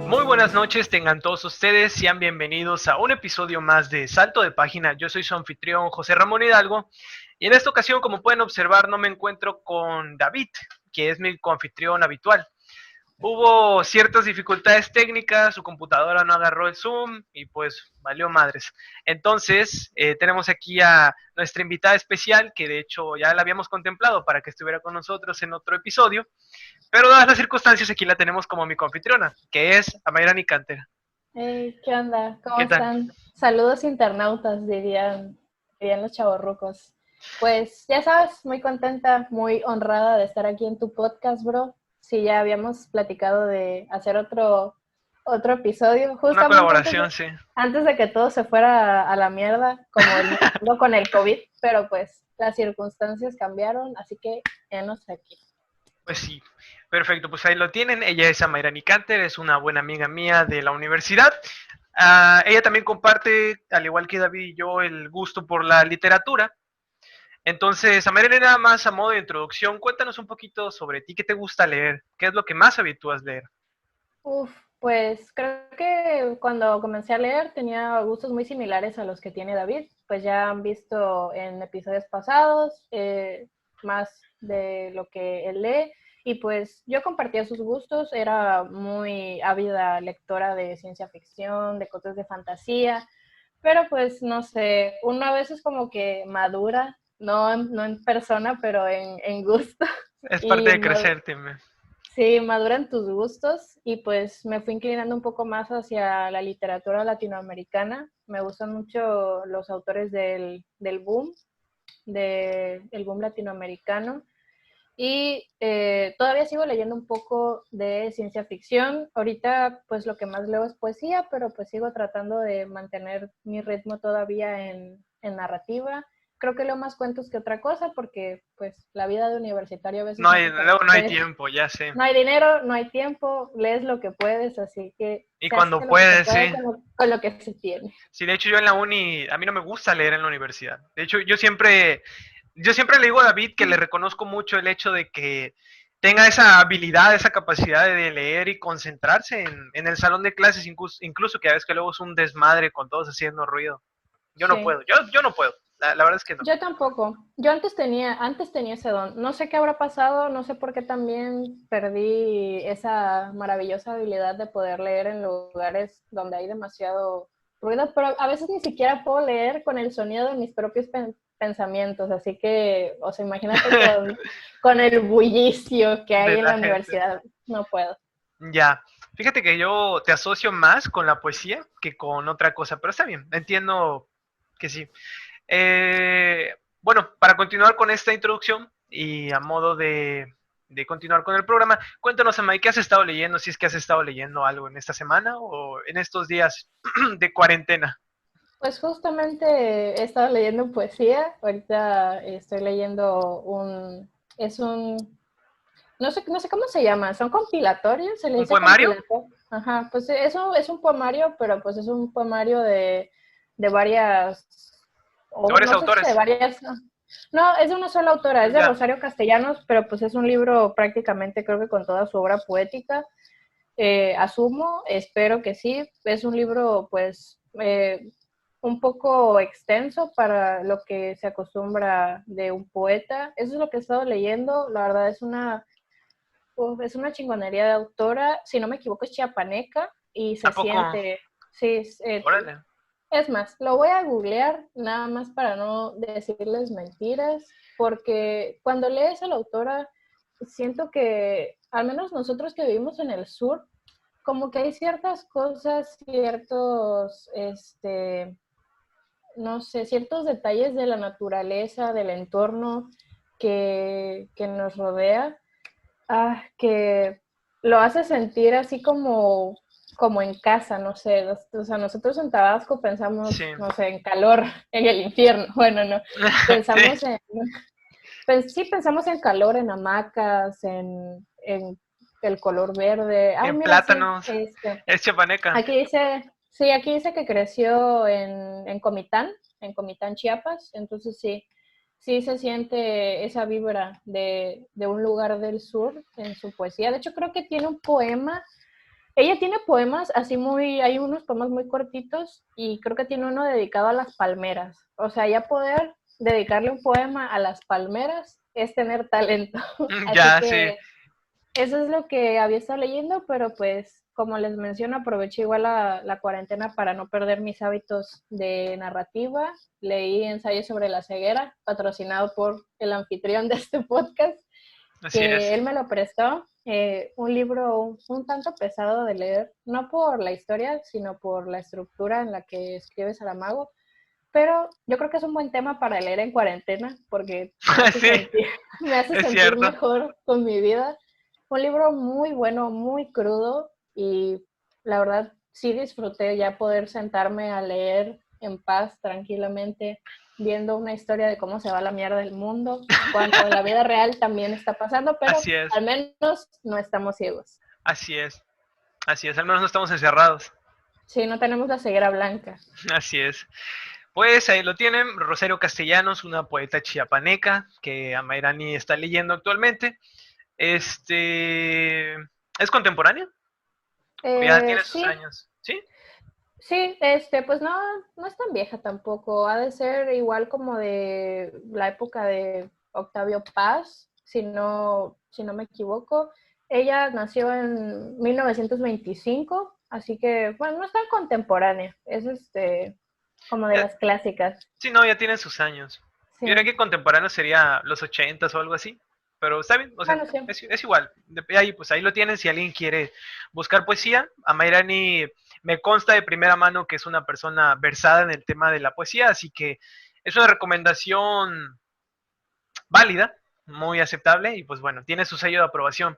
Muy buenas noches, tengan todos ustedes, sean bienvenidos a un episodio más de Salto de Página. Yo soy su anfitrión José Ramón Hidalgo y en esta ocasión, como pueden observar, no me encuentro con David, que es mi coanfitrión habitual. Hubo ciertas dificultades técnicas, su computadora no agarró el Zoom y pues valió madres. Entonces, tenemos aquí a nuestra invitada especial, que de hecho ya la habíamos contemplado para que estuviera con nosotros en otro episodio, pero dadas las circunstancias aquí la tenemos como mi confitriona, que es Amaira Nicanter. Hey, ¿qué onda? ¿Cómo ¿Qué tal? están? Saludos internautas, dirían los chavorrucos. Pues ya sabes, muy contenta, muy honrada de estar aquí en tu podcast, bro. Sí, ya habíamos platicado de hacer otro episodio, Una justamente colaboración, sí. antes de que todo se fuera a la mierda, como el mundo con el COVID, pero pues las circunstancias cambiaron, así que ya no sé aquí. Pues sí, perfecto, pues ahí lo tienen. Ella es Amaira Nicanter, es una buena amiga mía de la universidad. Ella también comparte, al igual que David y yo, el gusto por la literatura. Entonces, Amaira, nada más a modo de introducción, cuéntanos un poquito sobre ti, qué te gusta leer, qué es lo que más habitúas leer. Uf, pues creo que cuando comencé a leer tenía gustos muy similares a los que tiene David, pues ya han visto en episodios pasados más de lo que él lee y pues yo compartía sus gustos, era muy ávida lectora de ciencia ficción, de cosas de fantasía, pero pues no sé, uno a veces como que madura, no en persona, pero en gusto Es parte y de crecer, Tim. sí, maduran tus gustos y pues me fui inclinando un poco más hacia la literatura latinoamericana. Me gustan mucho los autores del boom, del boom latinoamericano. Y todavía sigo leyendo un poco de ciencia ficción. Ahorita pues lo que más leo es poesía, pero pues sigo tratando de mantener mi ritmo todavía en narrativa. Creo que leo más cuentos que otra cosa porque pues la vida de universitario a veces hace que Luego no hay no tiempo, ya sé. no hay dinero, no hay tiempo, lees lo que puedes, así que Y se hace cuando lo que se puedes, puede sí. con lo que se tiene. Sí, de hecho yo en la uni, a mí no me gusta leer en la universidad. De hecho, yo siempre le digo a David que le reconozco mucho el hecho de que tenga esa habilidad, esa capacidad de leer y concentrarse en el salón de clases, incluso que a veces que luego es un desmadre con todos haciendo ruido. Yo no Sí, puedo, yo no puedo, la verdad es que no. yo tampoco. Yo antes tenía ese don. No sé qué habrá pasado, no sé por qué también perdí esa maravillosa habilidad de poder leer en lugares donde hay demasiado ruido, pero a veces ni siquiera puedo leer con el sonido de mis propios pensamientos, así que, o sea, imagínate con el bullicio que De hay en la la gente. universidad, no puedo. Ya, fíjate que yo te asocio más con la poesía que con otra cosa, pero está bien, entiendo que sí. Bueno, para continuar con esta introducción y a modo de continuar con el programa, cuéntanos, Amay, ¿qué has estado leyendo? Si es que has estado leyendo algo en esta semana o en estos días de cuarentena. Pues justamente he estado leyendo poesía. Ahorita estoy leyendo es un, no sé cómo se llama, son compilatorios, se le ¿Un dice poemario? compilatorio. Ajá, pues es un poemario, pero pues es un poemario de varias, De o varios no sé si de autores. varias, no, es de una sola autora, es de Ya. Rosario Castellanos, pero pues es un libro prácticamente creo que con toda su obra poética. Asumo, espero que sí. Es un libro, pues, un poco extenso para lo que se acostumbra de un poeta. Eso es lo que he estado leyendo. La verdad es una chingonería de autora. Si no me equivoco, es chiapaneca y ¿A se poco? siente, sí, Órale. es más, lo voy a googlear nada más para no decirles mentiras, porque cuando lees a la autora, siento que, al menos nosotros que vivimos en el sur, como que hay ciertas cosas, no sé, ciertos detalles de la naturaleza, del entorno que nos rodea, que lo hace sentir así como en casa, no sé. O sea, nosotros en Tabasco Sí. pensamos, no sé, en calor, en el infierno. Bueno, no. Sí. Pensamos en, sí pensamos en calor, en hamacas, en el color verde. Ay, En mira, sí, plátanos. Es chapaneca. aquí dice que creció en Comitán, Chiapas, entonces sí, sí se siente esa vibra de un lugar del sur en su poesía. De hecho, creo que tiene un poema Ella tiene poemas así hay unos poemas muy cortitos y creo que tiene uno dedicado a las palmeras. O sea, ya poder dedicarle un poema a las palmeras es tener talento. Así Ya, sí. que eso es lo que había estado leyendo, pero pues como les menciono, aproveché igual la cuarentena para no perder mis hábitos de narrativa. Leí Ensayos sobre la ceguera, patrocinado por el anfitrión de este podcast, Así que es. él me lo prestó. Un libro un tanto pesado de leer, no por la historia, sino por la estructura en la que escribe Saramago. Pero yo creo que es un buen tema para leer en cuarentena porque Sí, me hace es sentir cierto. mejor con mi vida. Un libro muy bueno, muy crudo y la verdad sí disfruté ya poder sentarme a leer en paz, tranquilamente, viendo una historia de cómo se va la mierda del mundo, cuando en la vida real también está pasando, pero Así es, al menos no estamos ciegos. así es, así es. Al menos no estamos encerrados. Sí, no tenemos la ceguera blanca. Así es. Pues ahí lo tienen, Rosario Castellanos, una poeta chiapaneca que Amairani está leyendo actualmente. ¿Es contemporánea? ¿O ya tiene sus Sí, años? ¿Sí? sí, pues no, no es tan vieja tampoco. Ha de ser igual como de la época de Octavio Paz, si no me equivoco. Ella nació en 1925, así que, bueno, no es tan contemporánea. Es como de Ya, las clásicas. sí, no, ya tiene sus años. Yo diría Sí, que contemporáneo sería los 80 o algo así. Pero está bien, o sea, bueno, sí. es igual. Ahí, pues ahí lo tienen si alguien quiere buscar poesía. Amairani me consta de primera mano que es una persona versada en el tema de la poesía, así que es una recomendación válida, muy aceptable y pues bueno, tiene su sello de aprobación.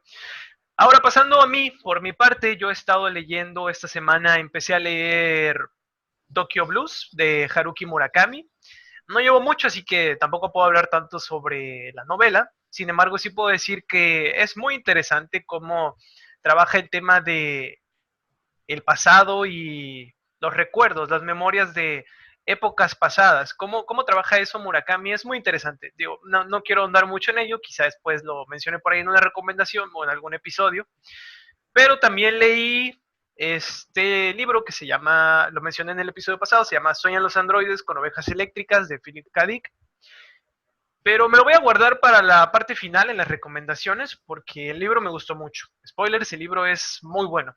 Ahora pasando a mí, por mi parte, yo he estado leyendo esta semana, empecé a leer Tokyo Blues de Haruki Murakami. No llevo mucho, así que tampoco puedo hablar tanto sobre la novela. Sin embargo, sí puedo decir que es muy interesante cómo trabaja el tema de el pasado y los recuerdos, las memorias de épocas pasadas. ¿Cómo trabaja eso Murakami? Es muy interesante. Digo, no quiero ahondar mucho en ello, quizá después lo mencione por ahí en una recomendación o en algún episodio, pero también leí este libro que se llama, lo mencioné en el episodio pasado, se llama Sueñan los androides con ovejas eléctricas de Philip K. Dick, pero me lo voy a guardar para la parte final en las recomendaciones porque el libro me gustó mucho. Spoilers, el libro es muy bueno.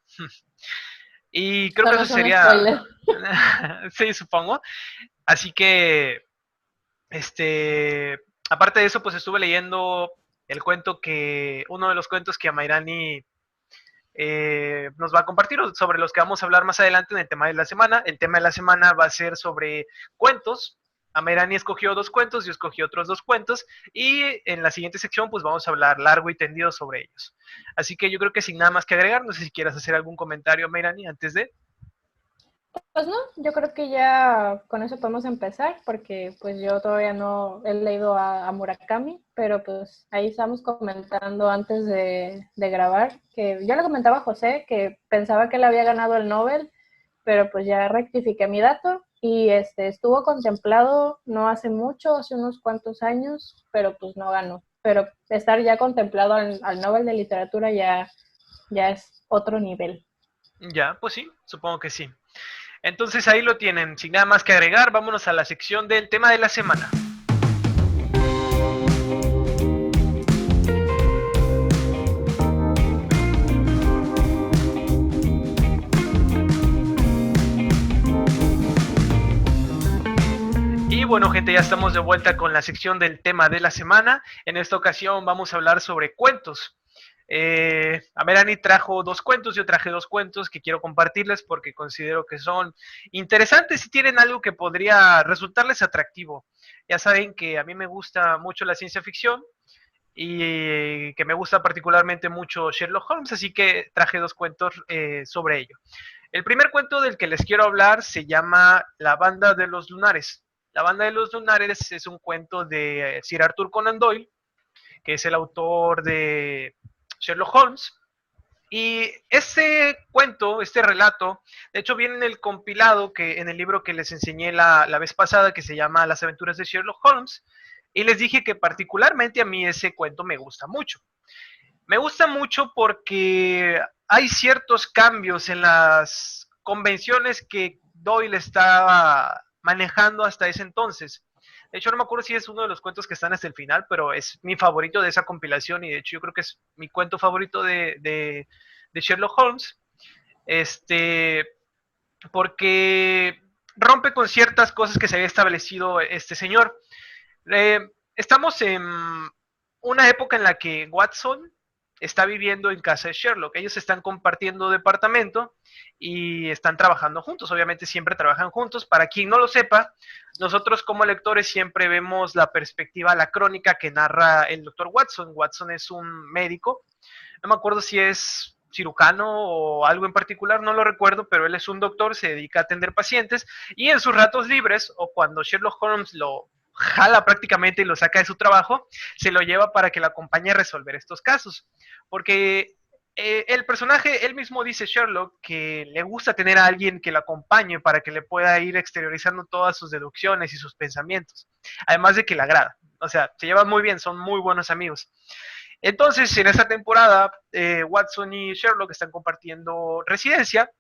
Y creo que Solo eso es un sería, spoiler. sí, supongo. Así que, aparte de eso, pues estuve leyendo el cuento uno de los cuentos que Amairani nos va a compartir, sobre los que vamos a hablar más adelante en el tema de la semana. El tema de la semana va a ser sobre cuentos. Amerani escogió dos cuentos, yo escogí otros dos cuentos y en la siguiente sección pues vamos a hablar largo y tendido sobre ellos. Así que yo creo que sin nada más que agregar, no sé si quieras hacer algún comentario, Amerani, antes de... Pues no, yo creo que ya con eso podemos empezar, porque pues yo todavía no he leído a Murakami, pero pues ahí estamos comentando antes de grabar, que yo le comentaba a José que pensaba que él había ganado el Nobel, pero pues ya rectifiqué mi dato y estuvo contemplado no hace mucho, hace unos cuantos años, pero pues no ganó. Pero estar ya contemplado al Nobel de Literatura ya es otro nivel. Ya, pues sí, supongo que sí. Entonces ahí lo tienen, sin nada más que agregar, vámonos a la sección del tema de la semana. Y bueno, gente, ya estamos de vuelta con la sección del tema de la semana. En esta ocasión vamos a hablar sobre cuentos. Amerani trajo dos cuentos, yo traje dos cuentos que quiero compartirles porque considero que son interesantes y tienen algo que podría resultarles atractivo. Ya saben que a mí me gusta mucho la ciencia ficción y que me gusta particularmente mucho Sherlock Holmes, así que traje dos cuentos sobre ello. El primer cuento del que les quiero hablar se llama La banda de los lunares. La banda de los lunares es un cuento de Sir Arthur Conan Doyle, que es el autor de Sherlock Holmes. Y este cuento, este relato, de hecho viene en el compilado, en el libro que les enseñé la vez pasada, que se llama Las aventuras de Sherlock Holmes, y les dije que particularmente a mí ese cuento me gusta mucho. Me gusta mucho porque hay ciertos cambios en las convenciones que Doyle estaba manejando hasta ese entonces. De hecho, no me acuerdo si es uno de los cuentos que están hasta el final, pero es mi favorito de esa compilación y de hecho yo creo que es mi cuento favorito de Sherlock Holmes. Este, porque rompe con ciertas cosas que se había establecido este señor. Estamos en una época en la que Watson está viviendo en casa de Sherlock. Ellos están compartiendo departamento y están trabajando juntos. Obviamente siempre trabajan juntos. Para quien no lo sepa, nosotros como lectores siempre vemos la perspectiva, la crónica que narra el doctor Watson. Watson es un médico. No me acuerdo si es cirujano o algo en particular, no lo recuerdo, pero él es un doctor, se dedica a atender pacientes y en sus ratos libres o cuando Sherlock Holmes lo jala prácticamente y lo saca de su trabajo, se lo lleva para que lo acompañe a resolver estos casos. Porque el personaje, él mismo dice Sherlock, que le gusta tener a alguien que lo acompañe para que le pueda ir exteriorizando todas sus deducciones y sus pensamientos. Además de que le agrada. O sea, se llevan muy bien, son muy buenos amigos. Entonces, en esta temporada, Watson y Sherlock están compartiendo residencia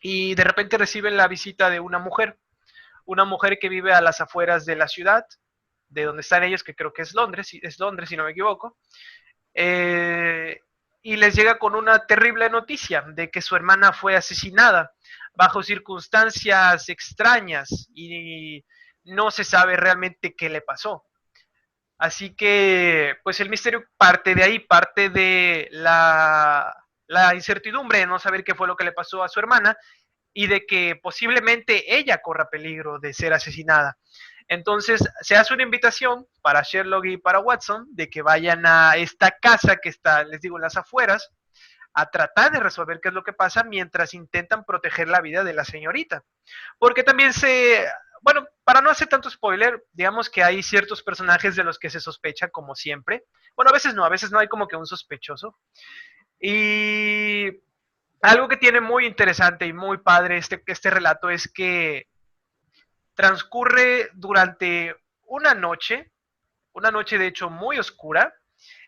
y de repente reciben la visita de una mujer que vive a las afueras de la ciudad, de donde están ellos, que creo que es Londres si no me equivoco, eh, y les llega con una terrible noticia de que su hermana fue asesinada bajo circunstancias extrañas y no se sabe realmente qué le pasó. Así que, pues el misterio parte de ahí, parte de la incertidumbre de no saber qué fue lo que le pasó a su hermana y de que posiblemente ella corra peligro de ser asesinada. Entonces se hace una invitación para Sherlock y para Watson de que vayan a esta casa que está, les digo, en las afueras, a tratar de resolver qué es lo que pasa mientras intentan proteger la vida de la señorita. Porque también bueno, para no hacer tanto spoiler, digamos que hay ciertos personajes de los que se sospecha como siempre. Bueno, a veces no hay como que un sospechoso. Y algo que tiene muy interesante y muy padre este relato es que transcurre durante una noche de hecho muy oscura,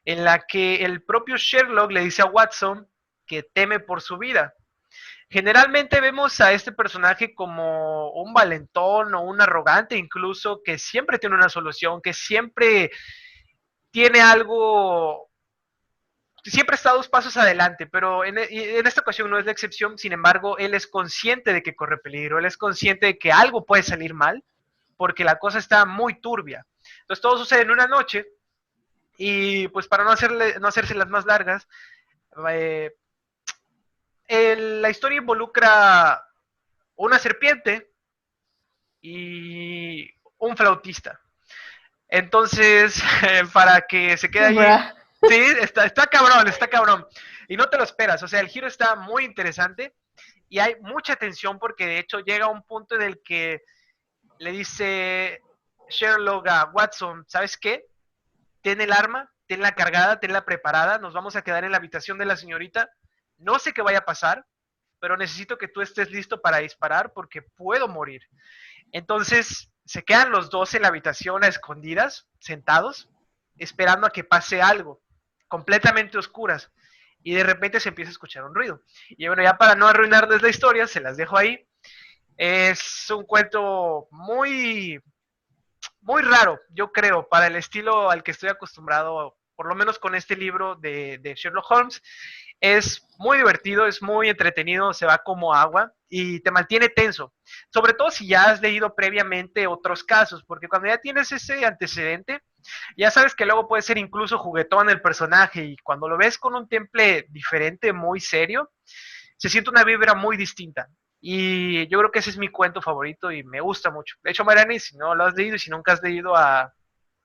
en la que el propio Sherlock le dice a Watson que teme por su vida. Generalmente vemos a este personaje como un valentón o un arrogante incluso, que siempre tiene una solución, que siempre tiene algo, siempre está 2 pasos adelante, pero en esta ocasión no es la excepción. Sin embargo, él es consciente de que corre peligro, él es consciente de que algo puede salir mal, porque la cosa está muy turbia. Entonces todo sucede en una noche y pues para no hacerse las más largas, eh, la historia involucra una serpiente y un flautista. Entonces, para que se quede ahí, sí, está cabrón, está cabrón. Y no te lo esperas, o sea, el giro está muy interesante y hay mucha tensión porque de hecho llega un punto en el que le dice Sherlock a Watson, ¿sabes qué? Ten el arma, tenla cargada, tenla preparada, nos vamos a quedar en la habitación de la señorita, no sé qué vaya a pasar, pero necesito que tú estés listo para disparar porque puedo morir. Entonces se quedan los dos en la habitación a escondidas, sentados, esperando a que pase algo, completamente oscuras. Y de repente se empieza a escuchar un ruido. Y bueno, ya para no arruinarles la historia, se las dejo ahí. Es un cuento muy, muy raro, yo creo, para el estilo al que estoy acostumbrado, por lo menos con este libro de Sherlock Holmes. Es muy divertido, es muy entretenido, se va como agua y te mantiene tenso. Sobre todo si ya has leído previamente otros casos, porque cuando ya tienes ese antecedente, ya sabes que luego puede ser incluso juguetón el personaje y cuando lo ves con un temple diferente, muy serio, se siente una vibra muy distinta. Y yo creo que ese es mi cuento favorito y me gusta mucho. De hecho, Mariani, si no lo has leído y si nunca has leído a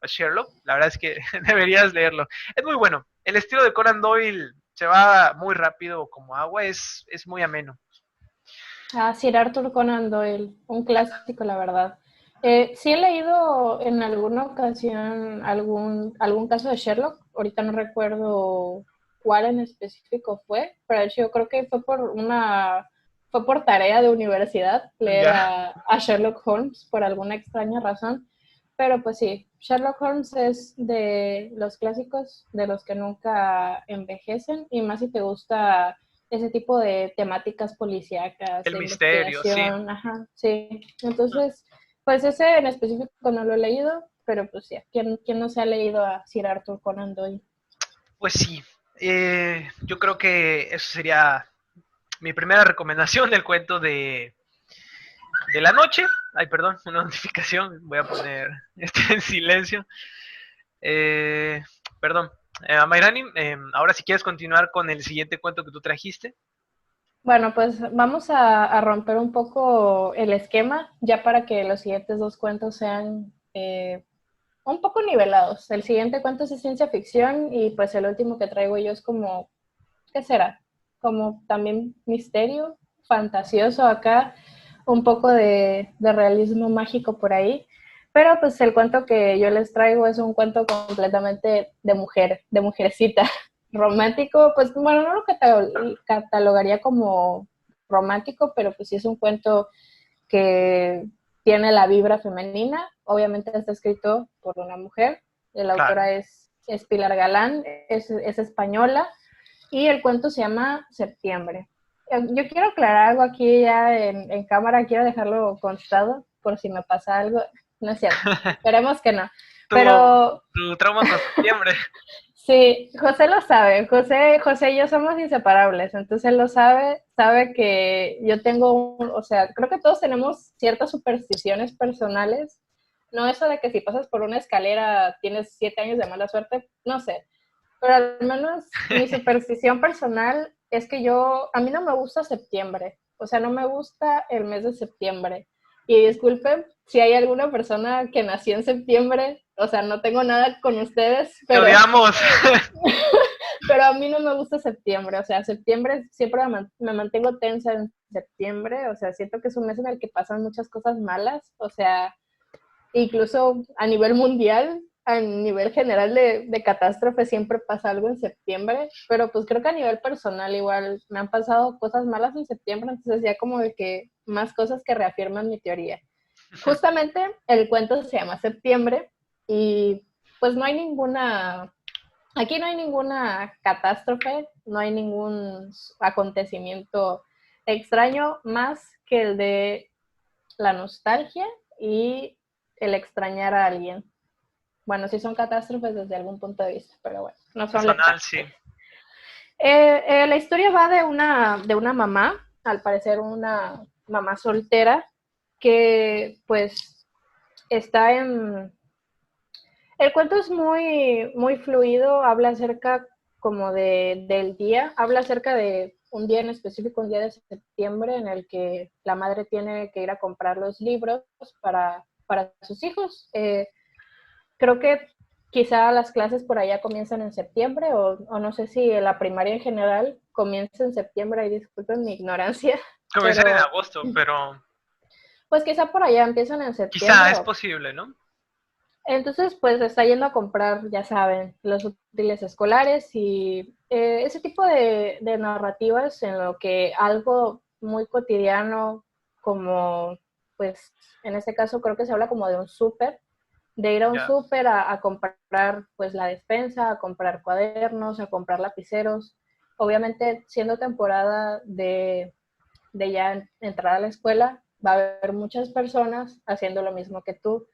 Sherlock, la verdad es que deberías leerlo. Es muy bueno. El estilo de Conan Doyle se va muy rápido como agua, es muy ameno. Ah, Sir Arthur Conan Doyle, un clásico, la verdad. Sí he leído en alguna ocasión algún caso de Sherlock, ahorita no recuerdo cuál en específico fue, pero yo creo que fue por tarea de universidad leer Ya. a Sherlock Holmes por alguna extraña razón. pero pues sí, Sherlock Holmes es de los clásicos, de los que nunca envejecen, y más si te gusta ese tipo de temáticas policíacas, El de misterio, sí. investigación, ajá, sí. Entonces, pues ese en específico no lo he leído, pero pues sí, ¿quién no se ha leído a Sir Arthur Conan Doyle? Pues sí, yo creo que eso sería mi primera recomendación del cuento de la noche. Ay, perdón, una notificación. Voy a poner en silencio. Eh, perdón. Mayrani, ahora si quieres continuar con el siguiente cuento que tú trajiste. Bueno, pues vamos a romper un poco el esquema, ya para que los siguientes dos cuentos sean un poco nivelados. El siguiente cuento es de ciencia ficción y pues el último que traigo yo es como, ¿qué será? Como también misterio, fantasioso acá, un poco de realismo mágico por ahí. Pero pues el cuento que yo les traigo es un cuento completamente de mujer, de mujercita. Romántico, pues bueno, no lo catalogaría como romántico, pero pues sí es un cuento que tiene la vibra femenina. Obviamente está escrito por una mujer. La Claro. autora es Pilar Galán, es española y el cuento se llama Septiembre. Yo quiero aclarar algo aquí ya en cámara, quiero dejarlo constado por si me pasa algo. No es cierto, esperemos que no. Tu, Pero tu trauma con septiembre. sí, José lo sabe. José y yo somos inseparables, entonces él lo sabe, sabe que yo tengo o sea, creo que todos tenemos ciertas supersticiones personales. No eso de que si pasas por una escalera tienes 7 años de mala suerte, no sé. Pero al menos mi superstición personal es que a mí no me gusta septiembre. O sea, no me gusta el mes de septiembre. Y disculpen si hay alguna persona que nació en septiembre, o sea, no tengo nada con ustedes, Te pero odiamos. pero a mí no me gusta septiembre, o sea, septiembre siempre me mantengo tensa en septiembre, o sea, siento que es un mes en el que pasan muchas cosas malas, o sea, incluso a nivel mundial, a nivel general de catástrofe, siempre pasa algo en septiembre, pero pues creo que a nivel personal igual me han pasado cosas malas en septiembre, entonces ya como de que más cosas que reafirman mi teoría. Justamente el cuento se llama Septiembre y pues no hay ninguna aquí no hay ninguna catástrofe, no hay ningún acontecimiento extraño más que el de la nostalgia y el extrañar a alguien. Bueno, sí son catástrofes desde algún punto de vista, pero bueno, no son Personal, letales. sí. La historia va de una mamá, al parecer una mamá soltera, que pues está en, el cuento es muy fluido, habla acerca como del día, habla acerca de un día en específico, un día de septiembre, en el que la madre tiene que ir a comprar los libros para sus hijos. Creo que quizá las clases por allá comienzan en septiembre, o no sé si la primaria en general comienza en septiembre, y disculpen mi ignorancia, Comenzar en pero agosto, pero pues quizá por allá empiezan en quizá septiembre. es posible, ¿no? Entonces, pues está yendo a comprar, ya saben, los útiles escolares y ese tipo de narrativas en lo que algo muy cotidiano, como, pues, en este caso creo que se habla como de un súper, de ir a un Ya. súper a comprar, pues, la despensa, a comprar cuadernos, a comprar lapiceros. Obviamente, siendo temporada de ya entrar a la escuela, va a haber muchas personas haciendo lo mismo que tú.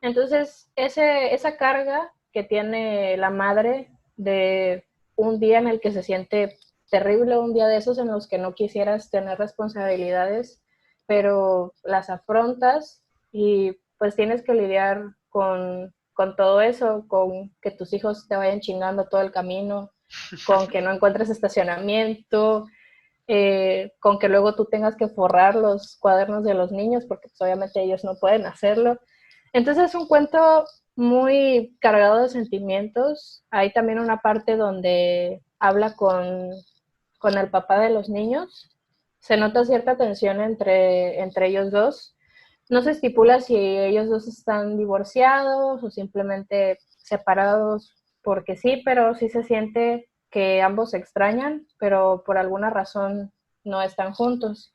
Entonces, esa carga que tiene la madre de un día en el que se siente terrible, un día de esos en los que no quisieras tener responsabilidades, pero las afrontas y pues tienes que lidiar con todo eso, con que tus hijos te vayan chingando todo el camino, con que no encuentres estacionamiento, con que luego tú tengas que forrar los cuadernos de los niños, porque pues, obviamente ellos no pueden hacerlo. Entonces es un cuento muy cargado de sentimientos. Hay también una parte donde habla con el papá de los niños. Se nota cierta tensión entre ellos dos. No se estipula si ellos dos están divorciados o simplemente separados porque sí, pero sí se siente que ambos se extrañan, pero por alguna razón no están juntos.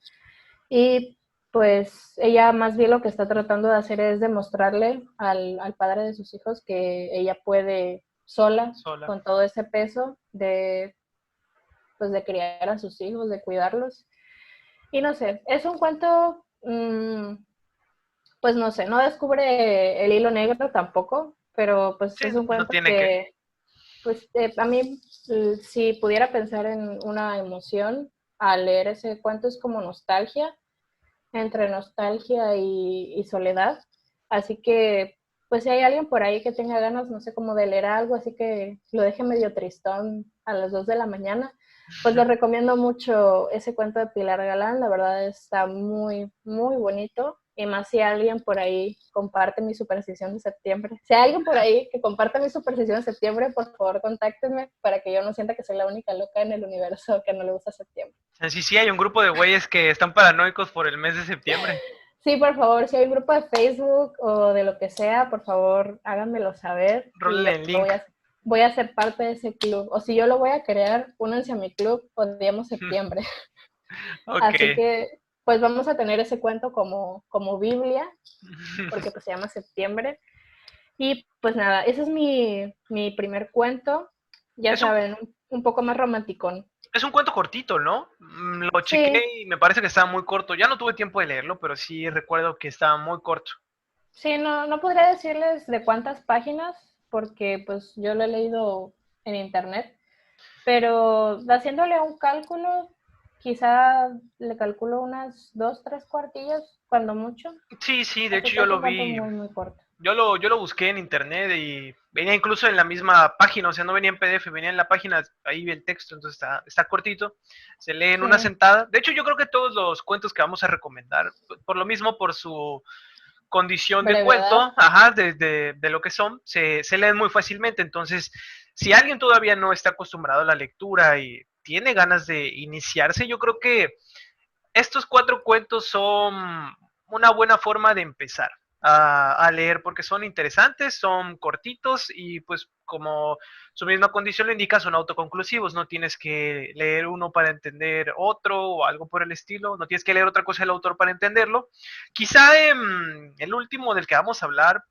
Y pues ella más bien lo que está tratando de hacer es demostrarle al padre de sus hijos que ella puede sola Sola. con todo ese peso pues de criar a sus hijos, de cuidarlos. Y no sé, es un cuento, pues no sé, no descubre el hilo negro tampoco, pero pues Sí, es un no cuento tiene que. que, pues a mí, si pudiera pensar en una emoción al leer ese cuento es como nostalgia, entre nostalgia y soledad. Así que, pues si hay alguien por ahí que tenga ganas, no sé, como de leer algo, así que lo deje medio tristón a las 2 de la mañana, pues les recomiendo mucho ese cuento de Pilar Galán. La verdad está muy, muy bonito. Y más si alguien por ahí comparte mi superstición de septiembre. Si hay alguien por ahí que comparte mi superstición de septiembre, por favor contáctenme para que yo no sienta que soy la única loca en el universo que no le gusta septiembre. Sí, sí, hay un grupo de güeyes que están paranoicos por el mes de septiembre. Sí, por favor, si hay un grupo de Facebook o de lo que sea, por favor, háganmelo saber y Rólenle el yo link. voy a ser parte de ese club. O si yo lo voy a crear, únanse a mi club, odiamos septiembre. Ok. Así que, pues vamos a tener ese cuento como Biblia, porque pues se llama septiembre. Y pues nada, ese es mi primer cuento. Ya Es un, saben, un poco más romanticón. es un cuento cortito, ¿no? Lo chequé Sí, y me parece que estaba muy corto. Ya no tuve tiempo de leerlo, pero sí recuerdo que estaba muy corto. sí, no podría decirles de cuántas páginas, porque pues yo lo he leído en internet, pero haciéndole un cálculo, quizá le calculo unas 2, 3 cuartillas, cuando mucho. Sí, sí, de Así hecho que yo es lo un cuento vi. muy, muy corto. Yo lo busqué en internet y venía incluso en la misma página, o sea, no venía en PDF, venía en la página, ahí el texto, entonces está cortito, se lee en una Sí, sentada. De hecho, yo creo que todos los cuentos que vamos a recomendar, por lo mismo, por su condición de brevedad. cuento, ajá, de lo que son, se leen muy fácilmente. Entonces, si alguien todavía no está acostumbrado a la lectura y tiene ganas de iniciarse, yo creo que estos 4 cuentos son una buena forma de empezar a leer porque son interesantes, son cortitos y pues como su misma condición lo indica, son autoconclusivos, no tienes que leer uno para entender otro o algo por el estilo, no tienes que leer otra cosa del autor para entenderlo. Quizá el último del que vamos a hablar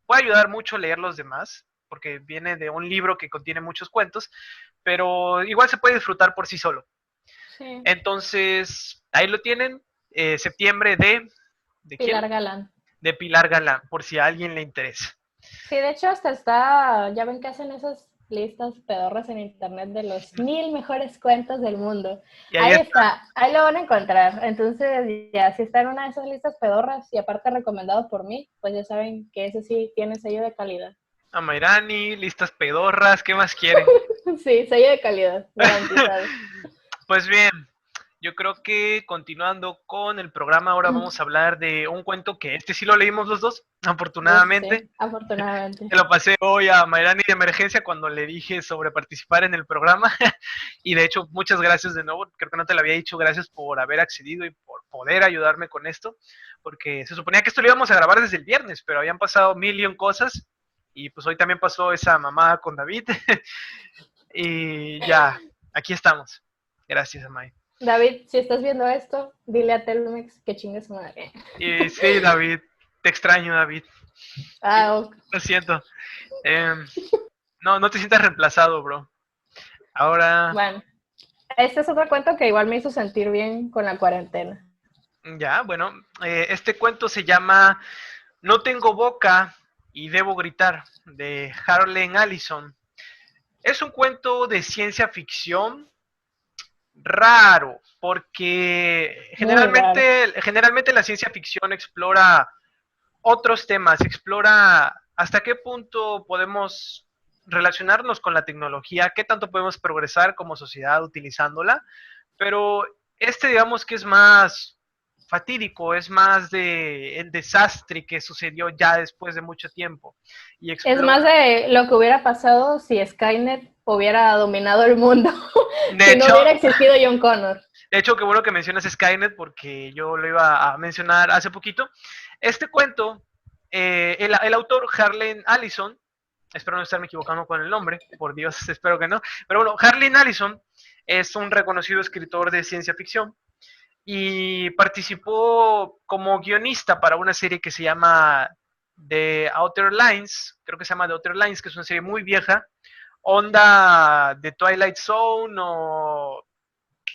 puede ayudar mucho a leer los demás, porque viene de un libro que contiene muchos cuentos, pero igual se puede disfrutar por sí solo. Sí, Entonces, ahí lo tienen, septiembre ¿de quién? Pilar Galán. De Pilar Galán, por si a alguien le interesa. Sí, de hecho hasta está, ya ven que hacen esas listas pedorras en internet de los 1000 mejores cuentos del mundo. Y ahí Ahí está, está, ahí lo van a encontrar. Entonces, ya, si está en una de esas listas pedorras y aparte recomendado por mí, pues ya saben que ese sí tiene sello de calidad. Amairani, listas pedorras, ¿qué más quieren? Sí, sello de calidad, garantizado. Pues bien, yo creo que continuando con el programa, ahora vamos a hablar de un cuento que este sí lo leímos los dos, Uf, sí, afortunadamente. afortunadamente. Se lo pasé hoy a Mayrani de emergencia cuando le dije sobre participar en el programa. Y de hecho, muchas gracias de nuevo. Creo que no te lo había dicho. Gracias por haber accedido y por poder ayudarme con esto. Porque se suponía que esto lo íbamos a grabar desde el viernes, pero habían pasado mil y un cosas. Y pues hoy también pasó esa mamada con David. Y ya, aquí estamos. Gracias, Amay. David, si estás viendo esto, dile a Telmex que chingue su madre. Y sí, David, te extraño, David. Ah, ok. Lo siento. Eh, no te sientas reemplazado, bro. Ahora, Bueno, este es otro cuento que igual me hizo sentir bien con la cuarentena. ya, bueno, este cuento se llama No tengo boca y debo gritar, de Harlan Allison. Es un cuento de ciencia ficción raro, porque Muy raro. generalmente la ciencia ficción explora otros temas, explora hasta qué punto podemos relacionarnos con la tecnología, qué tanto podemos progresar como sociedad utilizándola, pero este digamos que es más fatídico, es más de el desastre que sucedió ya después de mucho tiempo y Es explora. más de lo que hubiera pasado si Skynet hubiera dominado el mundo, De si no hecho, hubiera existido John Connor. de hecho, qué bueno que mencionas Skynet porque yo lo iba a mencionar hace poquito. Este cuento, el autor Harlan Allison, espero no estarme equivocando con el nombre, por Dios, espero que no, pero bueno, Harlan Allison es un reconocido escritor de ciencia ficción y participó como guionista para una serie que se llama The Outer Lines, creo que se llama The Outer Lines, que es una serie muy vieja, onda de Twilight Zone o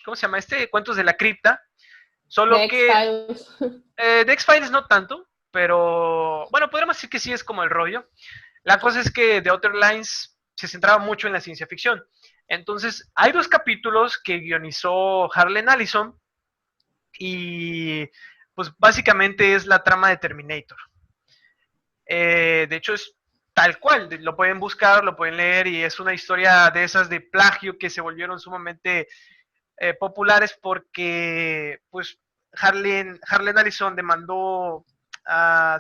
¿cómo se llama este? Cuentos de la cripta, De solo que X-Files. de X-Files no tanto, pero bueno, podríamos decir que sí es como el rollo. La cosa es que The Outer Lines se centraba mucho en la ciencia ficción. Entonces, hay 2 capítulos que guionizó Harlan Ellison y pues básicamente es la trama de Terminator. De hecho, es tal cual, lo pueden buscar, lo pueden leer y es una historia de esas de plagio que se volvieron sumamente populares porque pues Harlan Ellison demandó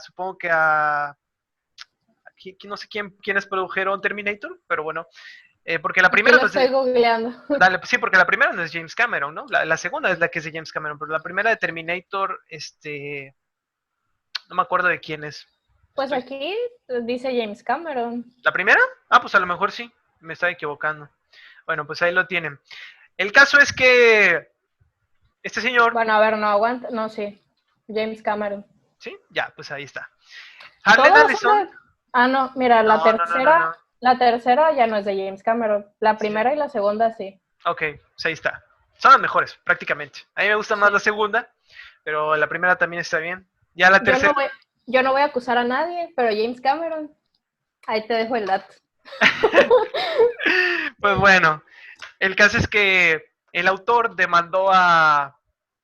supongo que no sé quiénes produjeron Terminator, pero bueno, porque la Aquí primera lo no es estoy de, googleando. dale, sí, porque la primera no es James Cameron, ¿no? La segunda es la que es de James Cameron, pero la primera de Terminator, no me acuerdo de quién es. Pues Estoy, aquí dice James Cameron. ¿La primera? Ah, pues a lo mejor sí, me estaba equivocando. Bueno, pues ahí lo tienen. El caso es que este señor, Bueno, a ver, no aguanta. No, sí. James Cameron. ¿sí? Ya, pues ahí está. Harlan Todas son Ellison, de. Ah, no, mira, no, no, no, no, no. la tercera ya no es de James Cameron. La Sí, primera y la segunda sí. ok, pues ahí está. Son las mejores, prácticamente. A mí me gusta más la Sí. segunda, pero la primera también está bien. Ya la Yo no tercera. voy, yo no voy a acusar a nadie, pero James Cameron, ahí te dejo el dato. Pues bueno, el caso es que el autor demandó A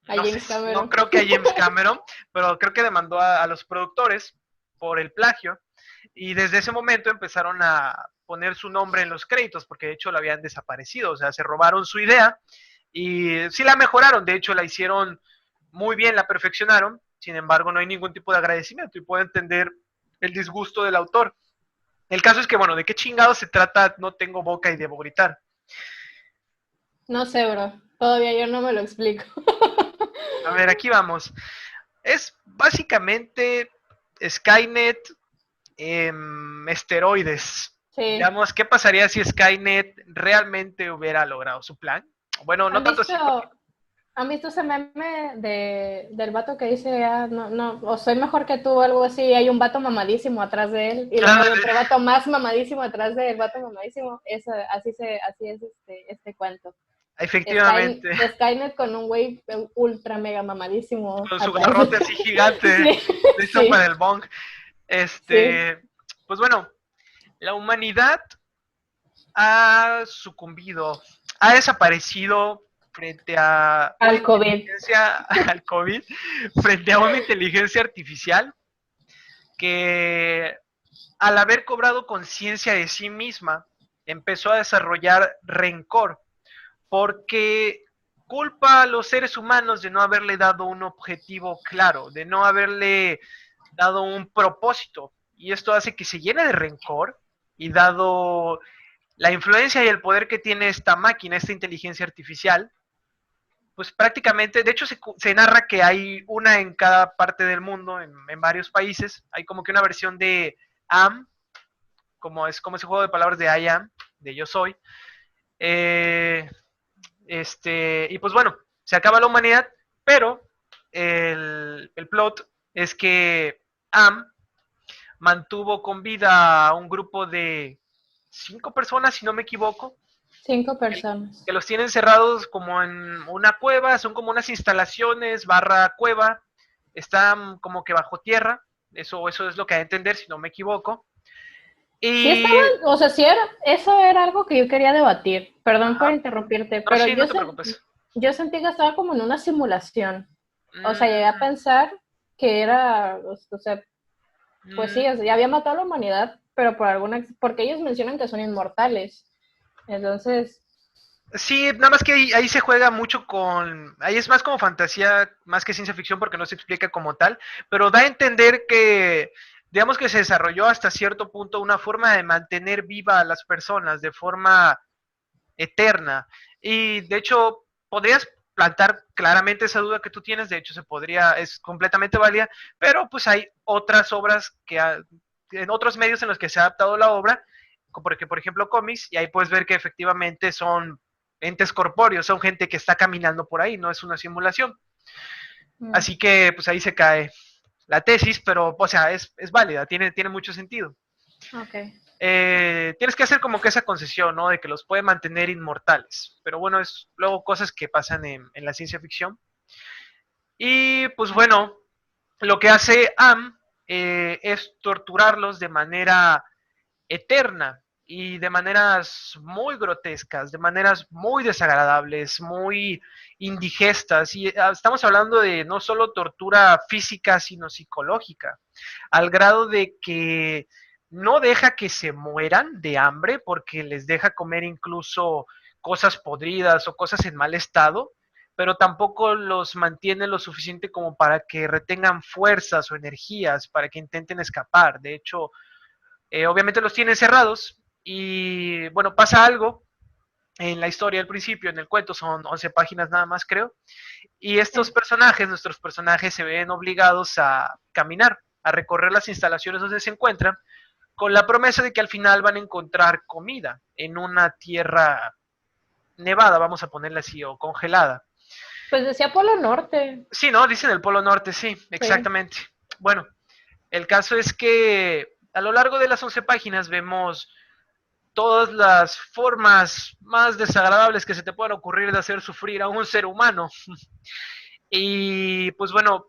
no sé, James no Cameron. creo que a James Cameron, pero creo que demandó a los productores por el plagio y desde ese momento empezaron a poner su nombre en los créditos porque de hecho lo habían desaparecido, o sea, se robaron su idea y sí la mejoraron, de hecho la hicieron muy bien, la perfeccionaron, sin embargo no hay ningún tipo de agradecimiento y puedo entender el disgusto del autor. El caso es que, bueno, ¿de qué chingados se trata? No tengo boca y debo gritar. No sé, bro. Todavía yo no me lo explico. A ver, aquí vamos. Es básicamente Skynet esteroides. Sí. Digamos, ¿qué pasaría si Skynet realmente hubiera logrado su plan? Bueno, no ¿Han tanto así porque... visto, ¿Han visto ese meme del vato que dice, ah, no, no, o soy mejor que tú o algo así? Hay un vato mamadísimo atrás de él y luego hay Ándale, otro vato más mamadísimo atrás del vato mamadísimo. Así es este cuento. efectivamente, Skynet con un güey ultra mega mamadísimo con su atrás. garrote así gigante, Sí, listo para sí, el bong. sí. Pues bueno, la humanidad ha sucumbido, ha desaparecido frente a una Al COVID. inteligencia, al COVID, frente a una inteligencia artificial que al haber cobrado conciencia de sí misma, empezó a desarrollar rencor, porque culpa a los seres humanos de no haberle dado un objetivo claro, de no haberle dado un propósito. Y esto hace que se llene de rencor y dado la influencia y el poder que tiene esta máquina, esta inteligencia artificial, pues prácticamente, de hecho se narra que hay una en cada parte del mundo, en varios países, hay como que una versión de AM, como ese juego de palabras de I am, de yo soy, eh, y pues bueno, se acaba la humanidad, pero el plot es que AM mantuvo con vida a un grupo de 5 personas, si no me equivoco, 5 personas. que los tienen cerrados como en una cueva, son como unas instalaciones barra cueva, están como que bajo tierra, eso es lo que hay a entender, si no me equivoco. Sí Y... estaban, o sea, sí era, eso era algo que yo quería debatir. Perdón por Ajá. interrumpirte, No, pero sí, no te preocupes. yo sentí que estaba como en una simulación. O sea, llegué a Mm, pensar que era, o sea, pues sí, o sea, mm, ya había matado a la humanidad, pero porque ellos mencionan que son inmortales. Entonces, sí, nada más que ahí se juega mucho con... Ahí es más como fantasía, más que ciencia ficción, porque no se explica como tal, pero da a entender que, digamos que se desarrolló hasta cierto punto una forma de mantener viva a las personas de forma eterna. Y de hecho, podrías plantar claramente esa duda que tú tienes, de hecho es completamente válida, pero pues hay otras obras en otros medios en los que se ha adaptado la obra, como porque, por ejemplo, cómics, y ahí puedes ver que efectivamente son entes corpóreos, son gente que está caminando por ahí, no es una simulación. Así que pues ahí se cae la tesis, pero o sea, es válida, tiene mucho sentido. Okay. Tienes que hacer como que esa concesión, ¿no? De que los puede mantener inmortales. Pero bueno, es luego cosas que pasan en la ciencia ficción. Y pues bueno, lo que hace Am es torturarlos de manera eterna y de maneras muy grotescas, de maneras muy desagradables, muy indigestas. Y estamos hablando de no solo tortura física, sino psicológica, al grado de que no deja que se mueran de hambre porque les deja comer incluso cosas podridas o cosas en mal estado, pero tampoco los mantiene lo suficiente como para que retengan fuerzas o energías para que intenten escapar. De hecho, obviamente los tiene cerrados y bueno, pasa algo en la historia al principio, en el cuento, son 11 páginas nada más creo, y estos Sí. personajes, nuestros personajes se ven obligados a caminar, a recorrer las instalaciones donde se encuentran, con la promesa de que al final van a encontrar comida en una tierra nevada, vamos a ponerla así, o congelada. Pues decía Polo Norte. Sí, ¿no? Dicen el Polo Norte, sí, Sí. exactamente. Bueno, el caso es que a lo largo de las 11 páginas vemos todas las formas más desagradables que se te puedan ocurrir de hacer sufrir a un ser humano. Y pues bueno,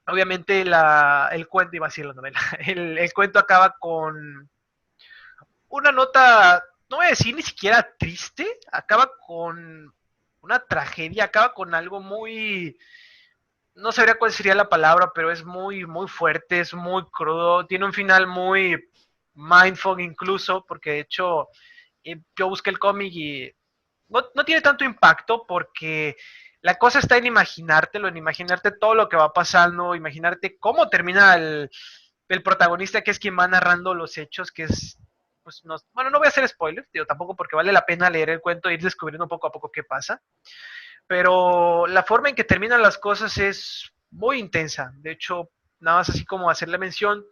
obviamente el cuento, iba a decir la novela, el cuento acaba con una nota, no voy a decir ni siquiera triste, acaba con una tragedia, acaba con algo muy, no sabría cuál sería la palabra, pero es muy, muy fuerte, es muy crudo, tiene un final muy mindful incluso, porque de hecho yo busqué el cómic y no tiene tanto impacto porque la cosa está en imaginártelo, en imaginarte todo lo que va pasando, imaginarte cómo termina el protagonista, que es quien va narrando los hechos, que es, pues, no, bueno, no voy a hacer spoilers, digo, tampoco porque vale la pena leer el cuento e ir descubriendo poco a poco qué pasa, pero la forma en que terminan las cosas es muy intensa. De hecho, nada más así como hacerle mención,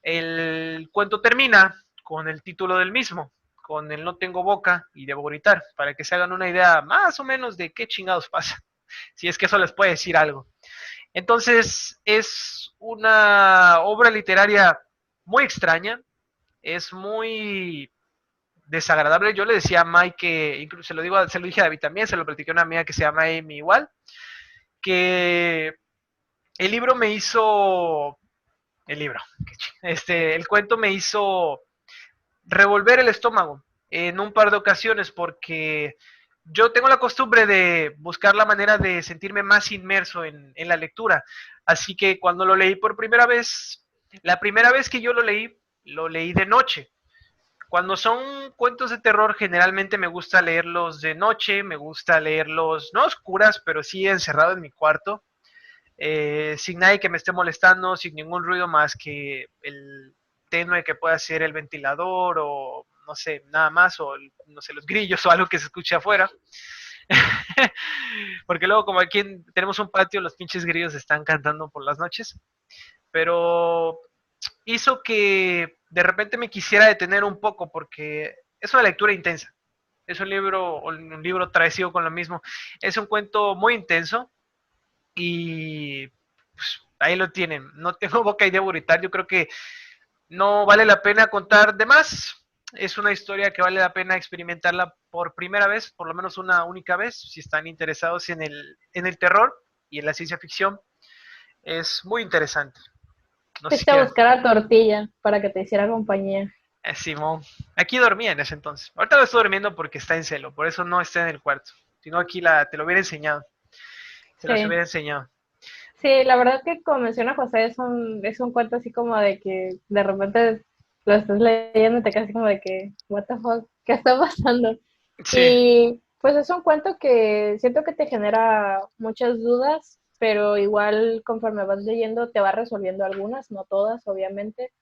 el cuento termina con el título del mismo, con el no tengo boca y debo gritar, para que se hagan una idea más o menos de qué chingados pasa, si es que eso les puede decir algo. Entonces, es una obra literaria muy extraña, es muy desagradable. Yo le decía a Mike que, incluso se lo dije a David también, se lo platiqué a una amiga que se llama Amy igual, que el libro me hizo, el libro, el cuento me hizo revolver el estómago en un par de ocasiones porque yo tengo la costumbre de buscar la manera de sentirme más inmerso en la lectura. Así que cuando lo leí por primera vez, la primera vez que yo lo leí de noche. Cuando son cuentos de terror, generalmente me gusta leerlos de noche, me gusta leerlos, no oscuras, pero sí encerrado en mi cuarto, sin nadie que me esté molestando, sin ningún ruido más que el tenue que pueda ser el ventilador o no sé, nada más, o no sé, los grillos o algo que se escuche afuera. Porque luego como aquí tenemos un patio, los pinches grillos están cantando por las noches. Pero hizo que de repente me quisiera detener un poco porque es una lectura intensa. Es un libro traicionado con lo mismo. Es un cuento muy intenso y pues, ahí lo tienen. No tengo boca y debo gritar. Yo creo que no vale la pena contar de más. Es una historia que vale la pena experimentarla por primera vez, por lo menos una única vez, si están interesados en el terror y en la ciencia ficción. Es muy interesante. No sé si Fuiste a quieran. buscar a Tortilla para que te hiciera compañía. Simón. Aquí dormía en ese entonces. Ahorita lo estoy durmiendo porque está en celo, por eso no está en el cuarto. Si no, aquí te lo hubiera enseñado. Se las Sí. hubiera enseñado. Sí, la verdad que como menciona José, es un cuento así como de que de repente lo estás leyendo y te quedas así como de que, what the fuck, ¿qué está pasando? Sí, Y pues es un cuento que siento que te genera muchas dudas, pero igual conforme vas leyendo te va resolviendo algunas, no todas, obviamente,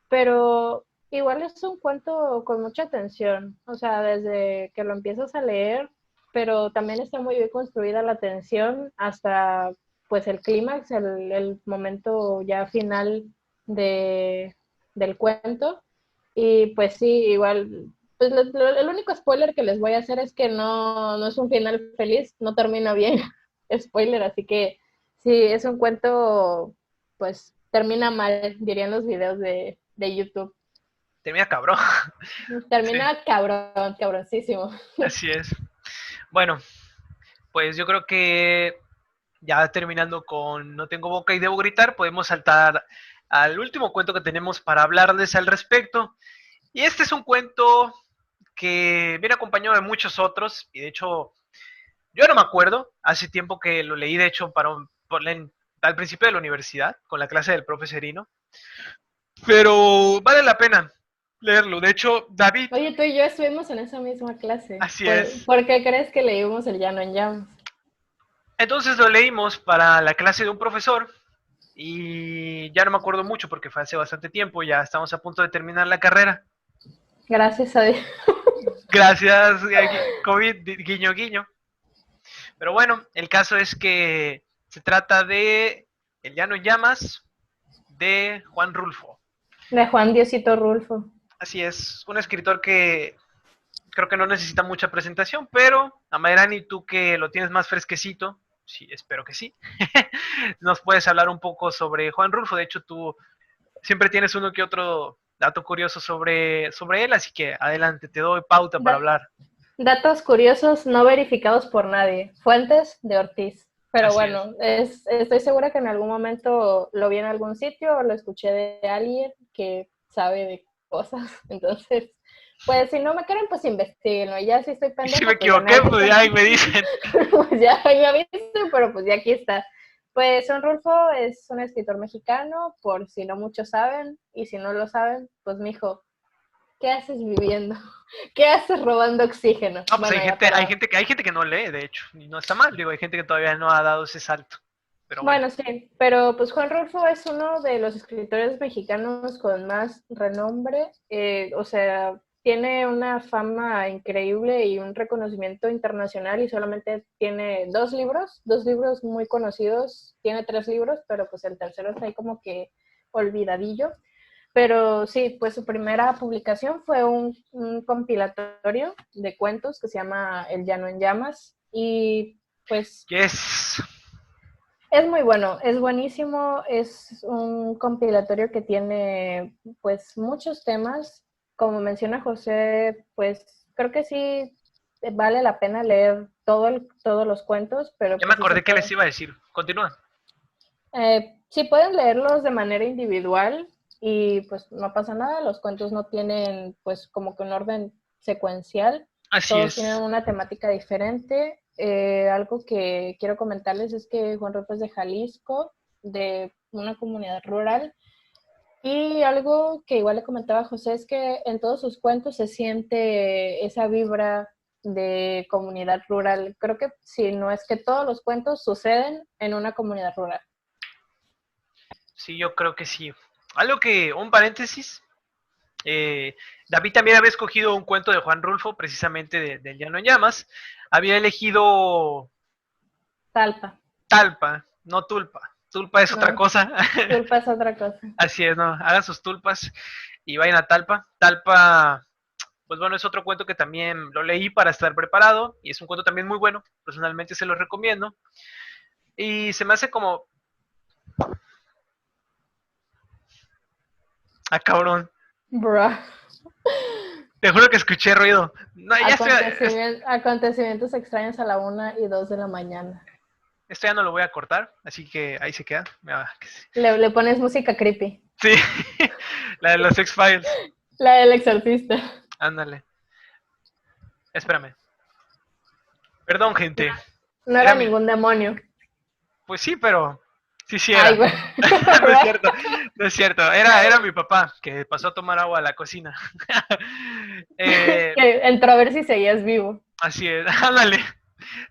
pero igual es un cuento con mucha tensión, o sea, desde que lo empiezas a leer, pero también está muy bien construida la tensión hasta pues el clímax, el momento ya final de, del cuento. Y pues sí, igual, pues el único spoiler que les voy a hacer es que no es un final feliz, no termina bien spoiler, así que sí, es un cuento, pues termina mal, dirían los videos de YouTube. Termina cabrón. Sí, Termina cabrón, cabroncísimo. así es. Bueno, pues yo creo que ya terminando con No tengo boca y debo gritar, podemos saltar al último cuento que tenemos para hablarles al respecto. Y este es un cuento que viene acompañado de muchos otros, y de hecho yo no me acuerdo, hace tiempo que lo leí, de hecho, al principio de la universidad, con la clase del profe Serino, pero vale la pena leerlo. De hecho, David, Oye, tú y yo estuvimos en esa misma clase. así es. ¿Por qué crees que leímos El Llano en Llamas? Entonces lo leímos para la clase de un profesor y ya no me acuerdo mucho porque fue hace bastante tiempo, ya estamos a punto de terminar la carrera. Gracias a Dios. Gracias, COVID, guiño, guiño. Pero bueno, el caso es que se trata de El Llano en Llamas de Juan Rulfo. De Juan Diosito Rulfo. Así es, un escritor que creo que no necesita mucha presentación, pero Amairani, tú que lo tienes más fresquecito, sí, espero que sí, nos puedes hablar un poco sobre Juan Rulfo. De hecho, tú siempre tienes uno que otro dato curioso sobre él, así que adelante, te doy pauta para Da- hablar. Datos curiosos no verificados por nadie. Fuentes de Ortiz. Pero Así es. bueno, estoy segura que en algún momento lo vi en algún sitio o lo escuché de alguien que sabe de cosas. Entonces, pues si no me creen, pues investiguen. Y ya si estoy Y si me pendeja, pues ya me equivoqué, pues avisan. ya me dicen. Pues ya me avisan, pero pues ya aquí está. Pues Son Rulfo es un escritor mexicano, por si no muchos saben, y si no lo saben, pues mijo, ¿qué haces viviendo? ¿Qué haces robando oxígeno? No, pues Bueno, ya para... hay gente que no lee, de hecho, y no está mal, digo, hay gente que todavía no ha dado ese salto. Pero bueno, Bueno, sí, pero pues Juan Rulfo es uno de los escritores mexicanos con más renombre, o sea, tiene una fama increíble y un reconocimiento internacional y solamente tiene dos libros muy conocidos, tiene tres libros, pero pues el tercero está ahí como que olvidadillo. Pero sí, pues su primera publicación fue un compilatorio de cuentos que se llama El Llano en Llamas y pues yes. es muy bueno, es buenísimo, es un compilatorio que tiene pues muchos temas, como menciona José, pues creo que sí vale la pena leer todos los cuentos, pero Ya me pues sí se acordé que les puede. iba a decir. Continúa. Sí pueden leerlos de manera individual y pues no pasa nada, los cuentos no tienen pues como que un orden secuencial, Así todos tienen es. una temática diferente. Algo que quiero comentarles es que Juan Rulfo es de Jalisco, de una comunidad rural, y algo que igual le comentaba a José es que en todos sus cuentos se siente esa vibra de comunidad rural. Creo que si no es que todos los cuentos suceden en una comunidad rural. Sí, yo creo que sí. Algo que, un paréntesis, David también había escogido un cuento de Juan Rulfo, precisamente del Llano en Llamas. Había elegido Talpa. Talpa, no Tulpa. Tulpa es otra No, cosa. Tulpa es otra cosa. Así es, ¿no? Hagan sus tulpas y vayan a Talpa. Talpa, pues bueno, es otro cuento que también lo leí para estar preparado y es un cuento también muy bueno. Personalmente se lo recomiendo. Y se me hace como... Ah, cabrón. Bruh. Te juro que escuché ruido. No, ya estoy, Acontecimientos extraños a la 1:02 de la mañana. esto ya no lo voy a cortar, así que ahí se queda. Le pones música creepy. Sí, la de los X-Files. La del exorcista. Ándale. Espérame. Perdón, No, gente. no Era era mi... ningún demonio. Pues sí, pero... Sí, sí Ay, era. güey. No es cierto, no es cierto. Era mi papá que pasó a tomar agua a la cocina. eh, Que entró a ver si seguías vivo. así es, ándale.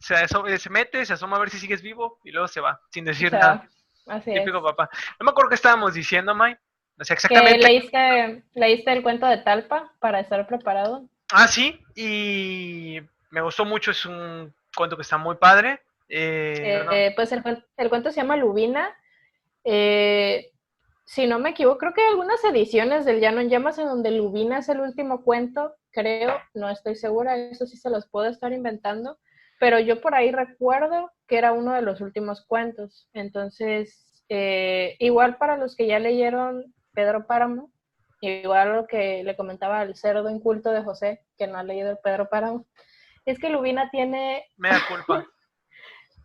Se mete, se asoma a ver si sigues vivo y luego se va, sin O decir nada. sea, así es. Típico papá. No me acuerdo qué estábamos diciendo, May. O sea, Que exactamente. leíste el cuento de Talpa para estar preparado. Ah, sí, y me gustó mucho, es un cuento que está muy padre. No. Pues el cuento se llama Lubina. Eh, si no me equivoco, creo que hay algunas ediciones del Llano en Llamas en donde Lubina es el último cuento, creo, no estoy segura, eso sí se los puedo estar inventando, pero yo por ahí recuerdo que era uno de los últimos cuentos. Entonces, igual para los que ya leyeron Pedro Páramo, igual lo que le comentaba al cerdo inculto de José, que no ha leído el Pedro Páramo, es que Lubina tiene... Mea culpa.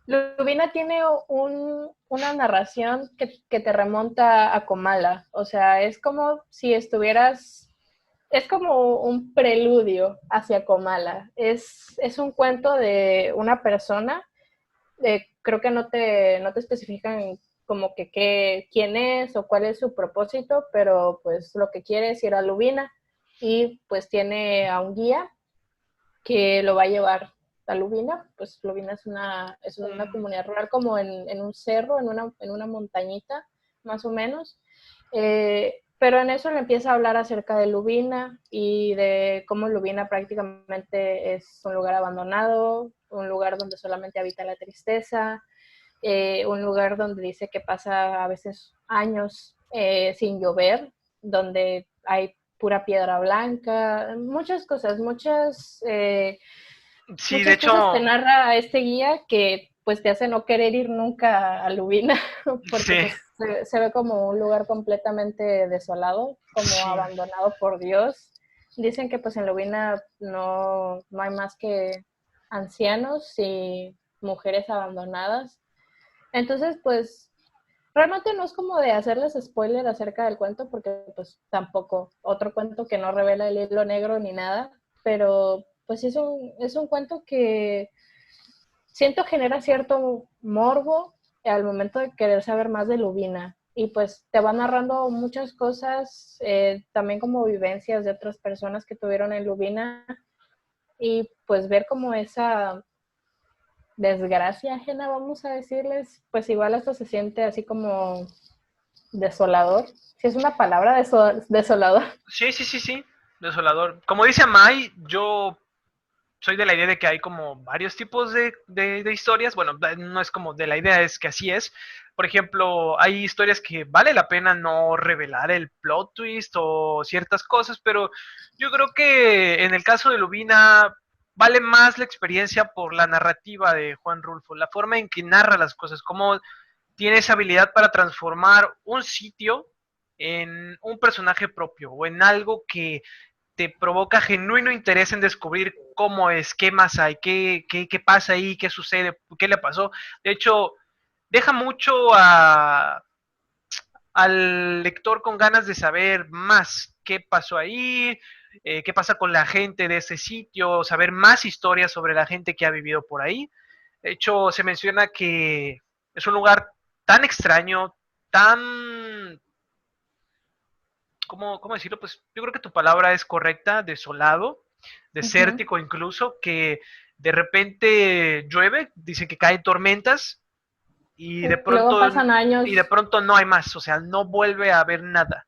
Lubina tiene una narración que te remonta a Comala. O sea, es como si estuvieras... Es como un preludio hacia Comala. Es un cuento de una persona. Creo que no te especifican como que quién es o cuál es su propósito, pero pues lo que quiere es ir a Lubina y pues tiene a un guía que lo va a llevar a Lubina. Pues Lubina es una comunidad rural como en un cerro, en una montañita, más o menos. Pero en eso le empieza a hablar acerca de Lubina y de cómo Lubina prácticamente es un lugar abandonado, un lugar donde solamente habita la tristeza, un lugar donde dice que pasa a veces años sin llover, donde hay pura piedra blanca, muchas cosas, Sí, de muchas cosas te hecho, narra este guía que pues te hace no querer ir nunca a Lubina, porque sí, pues se ve como un lugar completamente desolado, como sí, abandonado por Dios. Dicen que pues en Lubina no hay más que ancianos y mujeres abandonadas. Entonces, pues realmente no es como de hacerles spoiler acerca del cuento, porque pues tampoco, otro cuento que no revela el hilo negro ni nada, pero pues es un cuento que siento genera cierto morbo al momento de querer saber más de Lubina. Y pues te va narrando muchas cosas, también como vivencias de otras personas que tuvieron en Lubina, y pues ver como esa desgracia ajena, vamos a decirles, pues igual esto se siente así como desolador. Si es una palabra desolador. sí, sí, sí, sí, desolador. Como dice Mai, yo soy de la idea de que hay como varios tipos de historias. Bueno, no es como de la idea, es que así es. Por ejemplo, hay historias que vale la pena no revelar el plot twist o ciertas cosas, pero yo creo que en el caso de Lubina vale más la experiencia por la narrativa de Juan Rulfo, la forma en que narra las cosas, cómo tiene esa habilidad para transformar un sitio en un personaje propio o en algo que te provoca genuino interés en descubrir cómo es, qué más hay, qué pasa ahí, qué sucede, qué le pasó. De hecho, deja mucho al lector con ganas de saber más qué pasó ahí, qué pasa con la gente de ese sitio, saber más historias sobre la gente que ha vivido por ahí. De hecho, se menciona que es un lugar tan extraño, tan ¿cómo decirlo? Pues yo creo que tu palabra es correcta, desolado, Uh-huh. desértico incluso, que de repente llueve, dice que caen tormentas y de Y luego pronto pasan y de años. pronto no hay más, o sea, no vuelve a haber nada.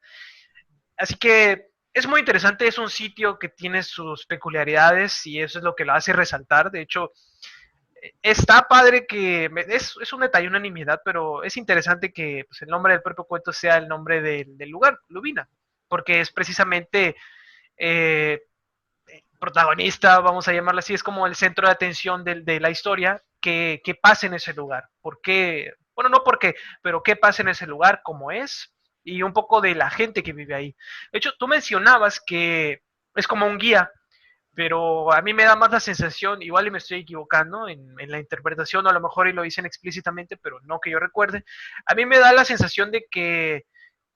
Así que es muy interesante, es un sitio que tiene sus peculiaridades y eso es lo que lo hace resaltar. De hecho, está padre que es un detalle, una nimiedad, pero es interesante que pues, el nombre del propio cuento sea el nombre del lugar, Lubina, porque es precisamente eh, protagonista, vamos a llamarlo así, es como el centro de atención de la historia, que pasa en ese lugar, por qué, bueno, no por qué, pero qué pasa en ese lugar, cómo es, y un poco de la gente que vive ahí. De hecho, tú mencionabas que es como un guía, pero a mí me da más la sensación, igual y me estoy equivocando en la interpretación, a lo mejor y lo dicen explícitamente, pero no que yo recuerde, a mí me da la sensación de que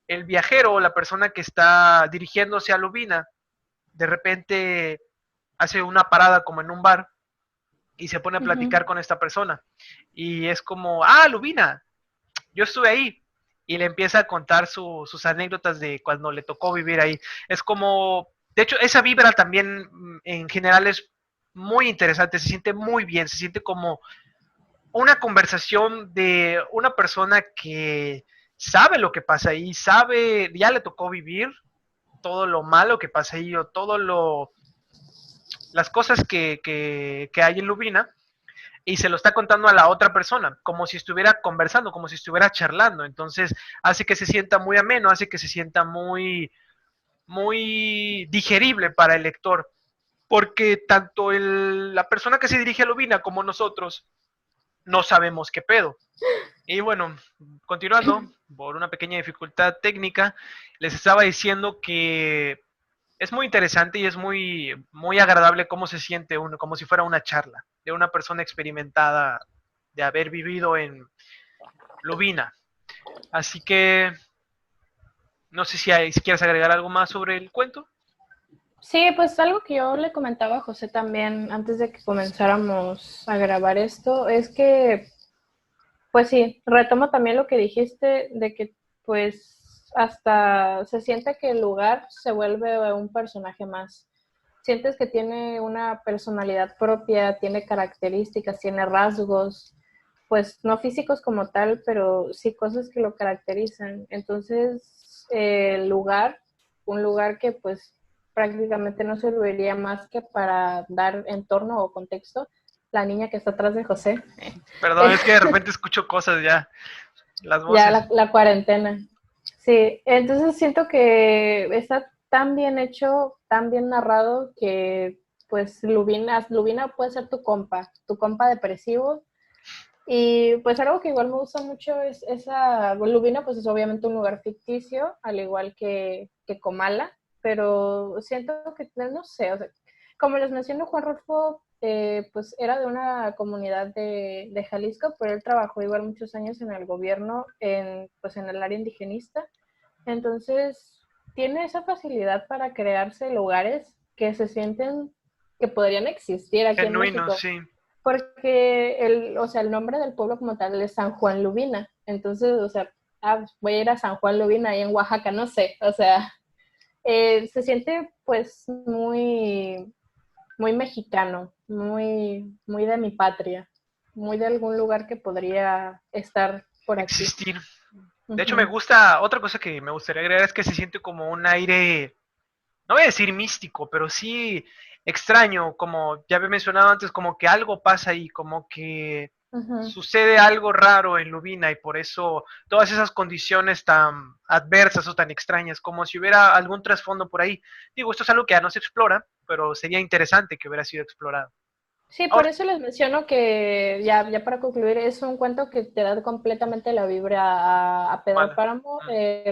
el viajero o la persona que está dirigiéndose a Lubina, de repente hace una parada como en un bar y se pone a Uh-huh. platicar con esta persona. Y es como, ah, Lubina, yo estuve ahí. Y le empieza a contar sus anécdotas de cuando le tocó vivir ahí. Es como, de hecho, esa vibra también en general es muy interesante, se siente muy bien, se siente como una conversación de una persona que sabe lo que pasa ahí, sabe, ya le tocó vivir todo lo malo que pasa ahí o todo lo las cosas que hay en Lubina y se lo está contando a la otra persona, como si estuviera conversando, como si estuviera charlando. Entonces hace que se sienta muy ameno, hace que se sienta muy digerible para el lector, porque tanto la persona que se dirige a Lubina como nosotros no sabemos qué pedo. Y bueno, continuando, por una pequeña dificultad técnica, les estaba diciendo que es muy interesante y es muy agradable cómo se siente uno, como si fuera una charla de una persona experimentada de haber vivido en Lubina. Así que no sé si quieres agregar algo más sobre el cuento. Sí, pues algo que yo le comentaba a José también antes de que comenzáramos a grabar esto es que, pues sí, retomo también lo que dijiste de que pues hasta se siente que el lugar se vuelve un personaje más. Sientes que tiene una personalidad propia, tiene características, tiene rasgos, pues no físicos como tal, pero sí cosas que lo caracterizan. Entonces, el lugar, un lugar que pues prácticamente no serviría más que para dar entorno o contexto, la niña que está atrás de José. Perdón, es que de repente escucho cosas ya, las Ya voces. la cuarentena. Sí, entonces siento que está tan bien hecho, tan bien narrado que pues Lubina puede ser tu compa depresivo. Y pues algo que igual me gusta mucho es esa, Lubina pues es obviamente un lugar ficticio, al igual que Comala, pero siento que, no sé, o sea, como les menciono, Juan Rulfo pues era de una comunidad de Jalisco, pero él trabajó igual muchos años en el gobierno, pues en el área indigenista, entonces tiene esa facilidad para crearse lugares que se sienten que podrían existir aquí en Genuino, México, sí. porque o sea, el nombre del pueblo como tal es San Juan Lubina. Entonces, o sea, voy a ir a San Juan Lubina ahí en Oaxaca, no sé. O sea, se siente pues muy mexicano, muy de mi patria, muy de algún lugar que podría estar por aquí. Existir. De hecho, me Uh-huh. gusta, otra cosa que me gustaría agregar es que se siente como un aire, no voy a decir místico, pero sí extraño, como ya había mencionado antes, como que algo pasa ahí, como que Uh-huh. sucede algo raro en Lubina y por eso todas esas condiciones tan adversas o tan extrañas, como si hubiera algún trasfondo por ahí. Digo, esto es algo que ya no se explora, pero sería interesante que hubiera sido explorado. Sí, por Ahora, eso les menciono que ya para concluir es un cuento que te da completamente la vibra a Pedro mala. Páramo.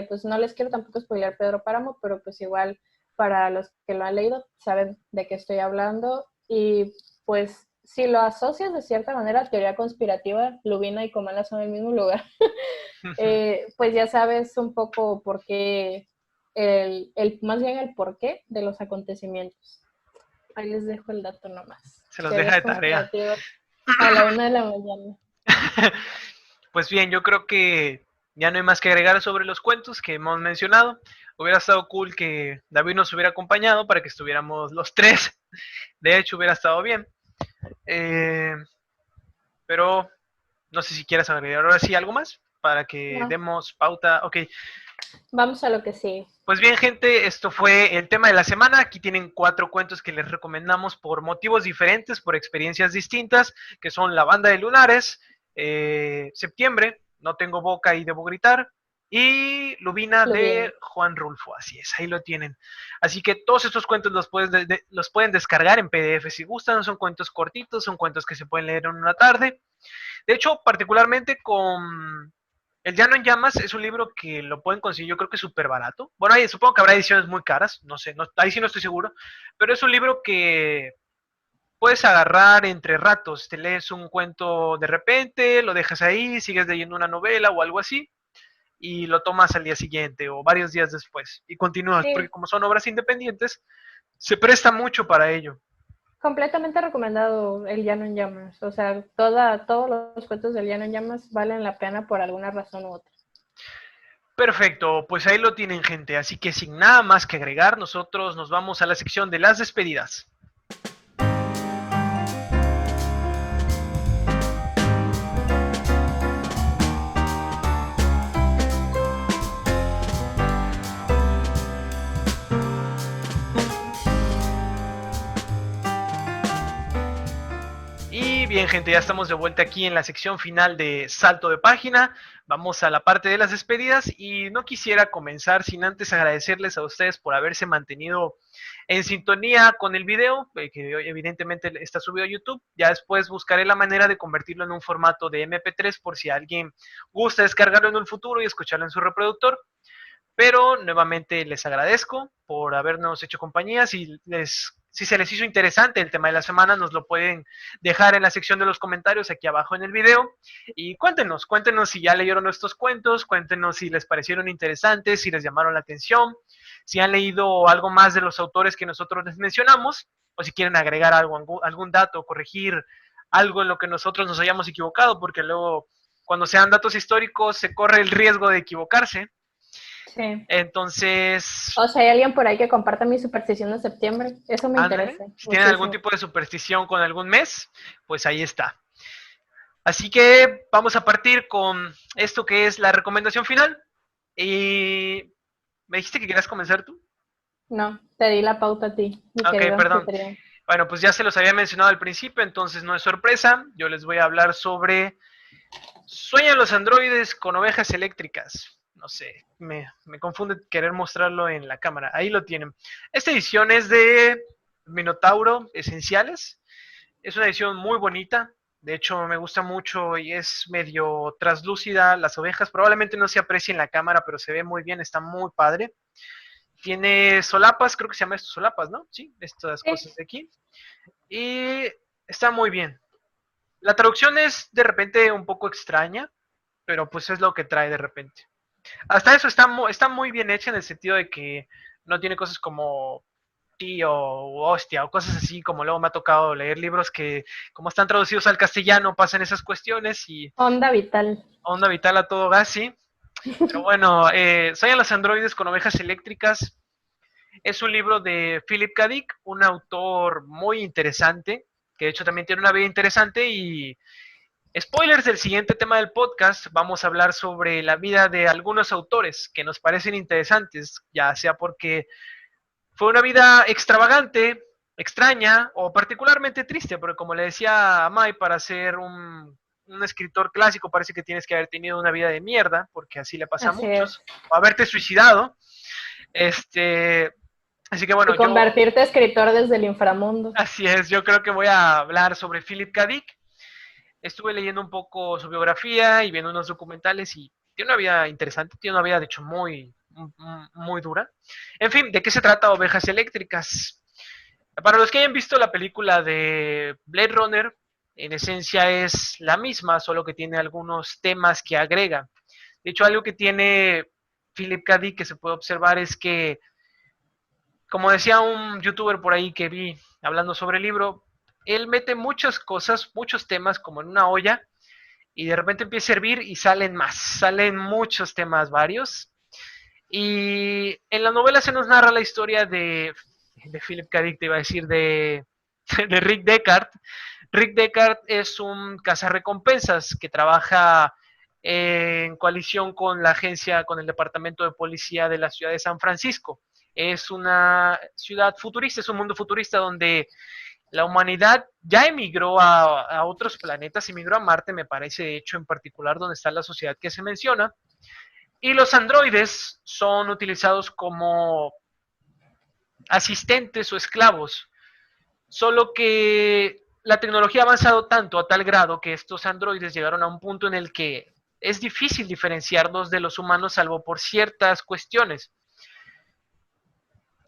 Pues no les quiero tampoco spoilear Pedro Páramo, pero pues igual para los que lo han leído saben de qué estoy hablando. Y pues si lo asocias de cierta manera, teoría conspirativa, Lubina y Comala son el mismo lugar, pues ya sabes un poco por qué, más bien el porqué de los acontecimientos. Ahí les dejo el dato nomás. Se los deja Teorías de tarea. conspirativas a la 1 de la mañana. Pues bien, yo creo que ya no hay más que agregar sobre los cuentos que hemos mencionado. Hubiera estado cool que David nos hubiera acompañado para que estuviéramos los tres. De hecho, hubiera estado bien. Eh, pero no sé si quieras agregar ahora sí algo más para que No, demos pauta. Ok, vamos a lo que sí. pues bien, gente, esto fue el tema de la semana. Aquí tienen 4 cuentos que les recomendamos por motivos diferentes, por experiencias distintas, que son La Banda de Lunares, Septiembre, No Tengo Boca y Debo Gritar, y Lubina Lo de bien. Juan Rulfo. Así es, ahí lo tienen. Así que todos estos cuentos los pueden descargar en PDF si gustan. Son cuentos cortitos, son cuentos que se pueden leer en una tarde. De hecho, particularmente con El Llano en Llamas es un libro que lo pueden conseguir, yo creo que súper barato. Bueno, ahí, supongo que habrá ediciones muy caras, no sé, no, ahí sí no estoy seguro, pero es un libro que puedes agarrar entre ratos. Te lees un cuento de repente, lo dejas ahí, sigues leyendo una novela o algo así, y lo tomas al día siguiente o varios días después y continúas, porque Sí, como son obras independientes, se presta mucho para ello. completamente recomendado El Llano en Llamas. O sea, todos los cuentos del Llano en Llamas valen la pena por alguna razón u otra. Perfecto, pues ahí lo tienen, gente. Así que sin nada más que agregar, nosotros nos vamos a la sección de las despedidas. Y bien, gente, ya estamos de vuelta aquí en la sección final de Salto de Página. Vamos a la parte de las despedidas y no quisiera comenzar sin antes agradecerles a ustedes por haberse mantenido en sintonía con el video, que evidentemente está subido a YouTube. Ya después buscaré la manera de convertirlo en un formato de MP3 por si alguien gusta descargarlo en un futuro y escucharlo en su reproductor. Pero nuevamente les agradezco por habernos hecho compañía. Si se les hizo interesante el tema de la semana, nos lo pueden dejar en la sección de los comentarios aquí abajo en el video. Y cuéntenos si ya leyeron nuestros cuentos, cuéntenos si les parecieron interesantes, si les llamaron la atención, si han leído algo más de los autores que nosotros les mencionamos, o si quieren agregar algún dato, corregir algo en lo que nosotros nos hayamos equivocado, porque luego cuando sean datos históricos se corre el riesgo de equivocarse. Sí. Entonces, O sea, hay alguien por ahí que comparta mi superstición de septiembre. Eso me interesa. si tienen algún tipo de superstición con algún mes, pues ahí está. Así que vamos a partir con esto que es la recomendación final. Y me dijiste que querías comenzar tú. No, te di la pauta a ti, mi Ok, querido perdón. anfitrión. Bueno, pues ya se los había mencionado al principio, entonces no es sorpresa. Yo les voy a hablar sobre Sueñan los androides con ovejas eléctricas. No sé, me confunde querer mostrarlo en la cámara. Ahí lo tienen. Esta edición es de Minotauro Esenciales. Es una edición muy bonita. De hecho, me gusta mucho y es medio translúcida. Las ovejas probablemente no se aprecia en la cámara, pero se ve muy bien, está muy padre. Tiene solapas, creo que se llama esto solapas, ¿no? Sí, estas Sí. cosas de aquí. Y está muy bien. La traducción es de repente un poco extraña, pero pues es lo que trae de repente. Hasta eso está muy bien hecha en el sentido de que no tiene cosas como tío o hostia o cosas así, como luego me ha tocado leer libros que como están traducidos al castellano pasan esas cuestiones y Onda vital. onda vital a todo gas, sí. Pero bueno, Sueñan los androides con ovejas eléctricas es un libro de Philip K. Dick, un autor muy interesante, que de hecho también tiene una vida interesante y spoilers del siguiente tema del podcast, vamos a hablar sobre la vida de algunos autores que nos parecen interesantes, ya sea porque fue una vida extravagante, extraña o particularmente triste, porque como le decía a Mai, para ser un escritor clásico parece que tienes que haber tenido una vida de mierda, porque así le pasa a Así es. muchos, o haberte suicidado. Así que bueno, Y convertirte en escritor desde el inframundo. así es, yo creo que voy a hablar sobre Philip K. Dick. Estuve leyendo un poco su biografía y viendo unos documentales y tiene una vida interesante, tiene una vida de hecho muy dura. En fin, ¿de qué se trata Ovejas Eléctricas? Para los que hayan visto la película de Blade Runner, en esencia es la misma, solo que tiene algunos temas que agrega. De hecho, algo que tiene Philip K. Dick que se puede observar es que, como decía un youtuber por ahí que vi hablando sobre el libro, él mete muchas cosas, muchos temas como en una olla y de repente empieza a hervir y salen muchos temas varios. Y en la novela se nos narra la historia de Philip K. Dick, te iba a decir, de Rick Deckard. Rick Deckard es un cazarrecompensas que trabaja en coalición con la agencia, con el departamento de policía de la ciudad de San Francisco. Es una ciudad futurista, es un mundo futurista donde la humanidad ya emigró a otros planetas, emigró a Marte, me parece, de hecho, en particular, donde está la sociedad que se menciona. Y los androides son utilizados como asistentes o esclavos. Solo que la tecnología ha avanzado tanto a tal grado que estos androides llegaron a un punto en el que es difícil diferenciarlos de los humanos salvo por ciertas cuestiones.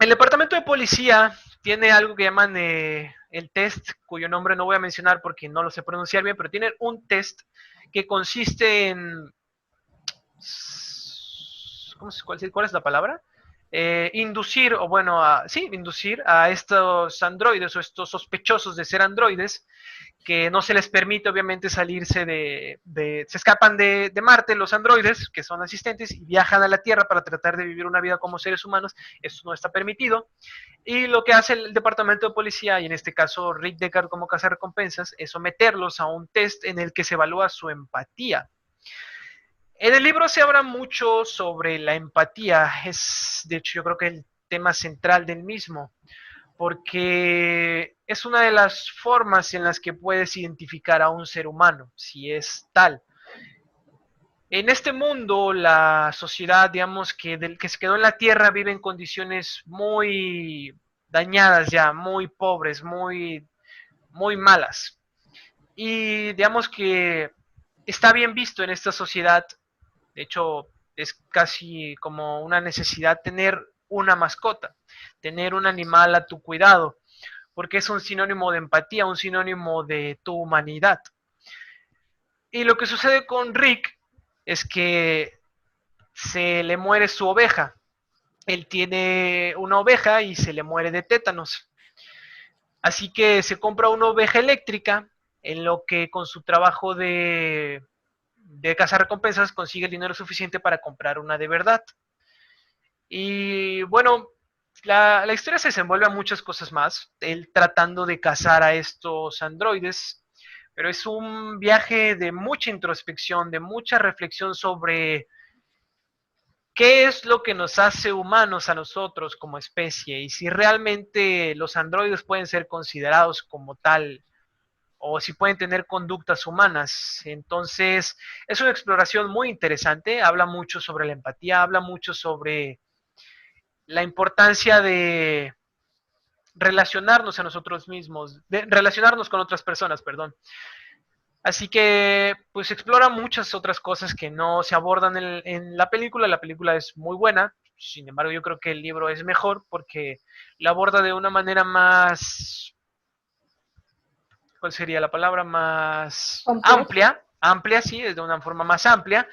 El departamento de policía tiene algo que llaman el test, cuyo nombre no voy a mencionar porque no lo sé pronunciar bien, pero tienen un test que consiste en... ¿Cuál es la palabra? Inducir, o bueno, sí, inducir a estos androides o estos sospechosos de ser androides, que no se les permite obviamente salirse se escapan de Marte los androides, que son asistentes, y viajan a la Tierra para tratar de vivir una vida como seres humanos. Eso no está permitido. Y lo que hace el departamento de policía, y en este caso Rick Deckard como cazarrecompensas, es someterlos a un test en el que se evalúa su empatía. En el libro se habla mucho sobre la empatía, es de hecho yo creo que el tema central del mismo. porque es una de las formas en las que puedes identificar a un ser humano, si es tal. En este mundo, la sociedad, digamos, que del que se quedó en la Tierra vive en condiciones muy dañadas ya, muy pobres, muy malas. Y digamos que está bien visto en esta sociedad, de hecho, es casi como una necesidad tener una mascota, tener un animal a tu cuidado, porque es un sinónimo de empatía, un sinónimo de tu humanidad. Y lo que sucede con Rick es que se le muere su oveja. Él tiene una oveja y se le muere de tétanos. Así que se compra una oveja eléctrica, en lo que con su trabajo de cazar recompensas consigue el dinero suficiente para comprar una de verdad. Y bueno, la historia se desenvuelve a muchas cosas más, él tratando de cazar a estos androides, pero es un viaje de mucha introspección, de mucha reflexión sobre qué es lo que nos hace humanos a nosotros como especie y si realmente los androides pueden ser considerados como tal o si pueden tener conductas humanas. Entonces, es una exploración muy interesante, habla mucho sobre la empatía, habla mucho sobre la importancia de relacionarnos a nosotros mismos, de relacionarnos con otras personas, perdón. Así que, pues explora muchas otras cosas que no se abordan en la película. La película es muy buena, sin embargo, yo creo que el libro es mejor porque la aborda de una manera más, ¿cuál sería la palabra? Más Complejo. amplia, amplia, sí, de una forma más amplia.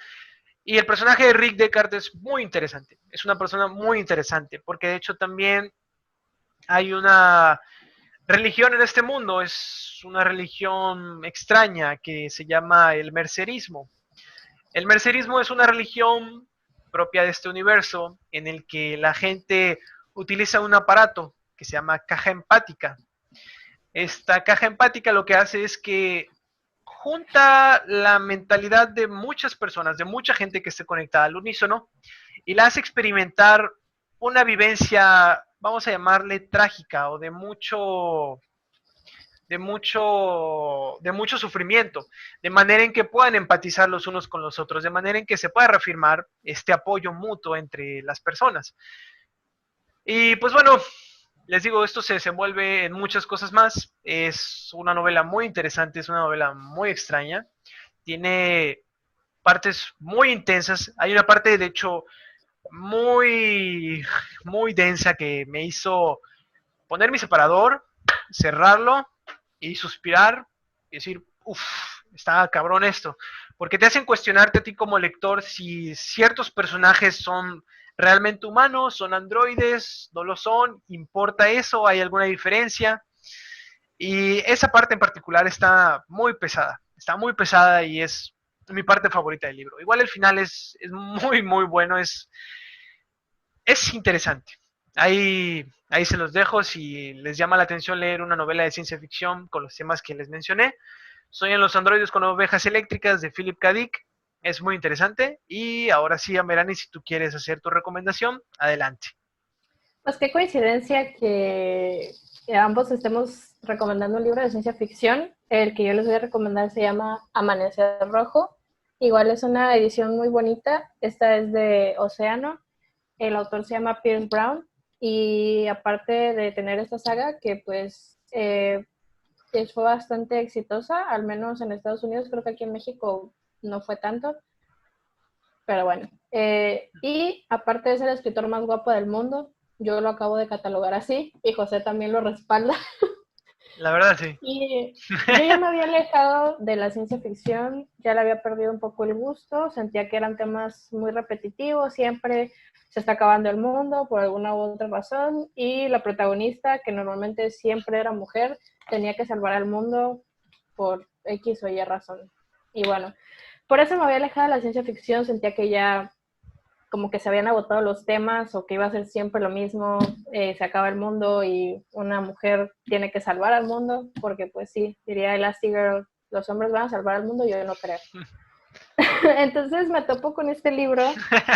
Y el personaje de Rick Deckard es muy interesante, es una persona muy interesante, porque de hecho también hay una religión en este mundo, es una religión extraña que se llama el mercerismo. El mercerismo es una religión propia de este universo en el que la gente utiliza un aparato que se llama caja empática. Esta caja empática lo que hace es que junta la mentalidad de muchas personas, de mucha gente que esté conectada al unísono, y la hace experimentar una vivencia, vamos a llamarle trágica o de mucho sufrimiento, de manera en que puedan empatizar los unos con los otros, de manera en que se pueda reafirmar este apoyo mutuo entre las personas. Y pues bueno, les digo, esto se desenvuelve en muchas cosas más. Es una novela muy interesante, es una novela muy extraña. Tiene partes muy intensas. Hay una parte, de hecho, muy densa que me hizo poner mi separador, cerrarlo y suspirar y decir, uff, está cabrón esto. Porque te hacen cuestionarte a ti como lector si ciertos personajes son realmente humanos, son androides, no lo son, importa eso, hay alguna diferencia. Y esa parte en particular está muy pesada y es mi parte favorita del libro. Igual el final es muy bueno, es interesante. Ahí se los dejo. Si les llama la atención leer una novela de ciencia ficción con los temas que les mencioné, Soy en los androides con ovejas eléctricas de Philip K. Dick. Es muy interesante. Y ahora sí, Amerani, si tú quieres hacer tu recomendación, adelante. Pues qué coincidencia que ambos estemos recomendando un libro de ciencia ficción. El que yo les voy a recomendar se llama Amanecer Rojo. Igual es una edición muy bonita. Esta es de Océano. El autor se llama Pierce Brown. Y aparte de tener esta saga, que pues fue bastante exitosa, al menos en Estados Unidos, creo que aquí en México no fue tanto. Pero bueno, y aparte de ser el escritor más guapo del mundo, yo lo acabo de catalogar así y José también lo respalda. La verdad, sí. Y yo ya me había alejado de la ciencia ficción, ya le había perdido un poco el gusto, sentía que eran temas muy repetitivos, siempre se está acabando el mundo por alguna u otra razón y la protagonista, que normalmente siempre era mujer, tenía que salvar al mundo por X o Y razón. Y bueno, por eso me había alejado de la ciencia ficción, sentía que ya como que se habían agotado los temas o que iba a ser siempre lo mismo, se acaba el mundo y una mujer tiene que salvar al mundo, porque pues sí, diría Elastigirl, los hombres van a salvar al mundo, yo no creo. Entonces me topo con este libro,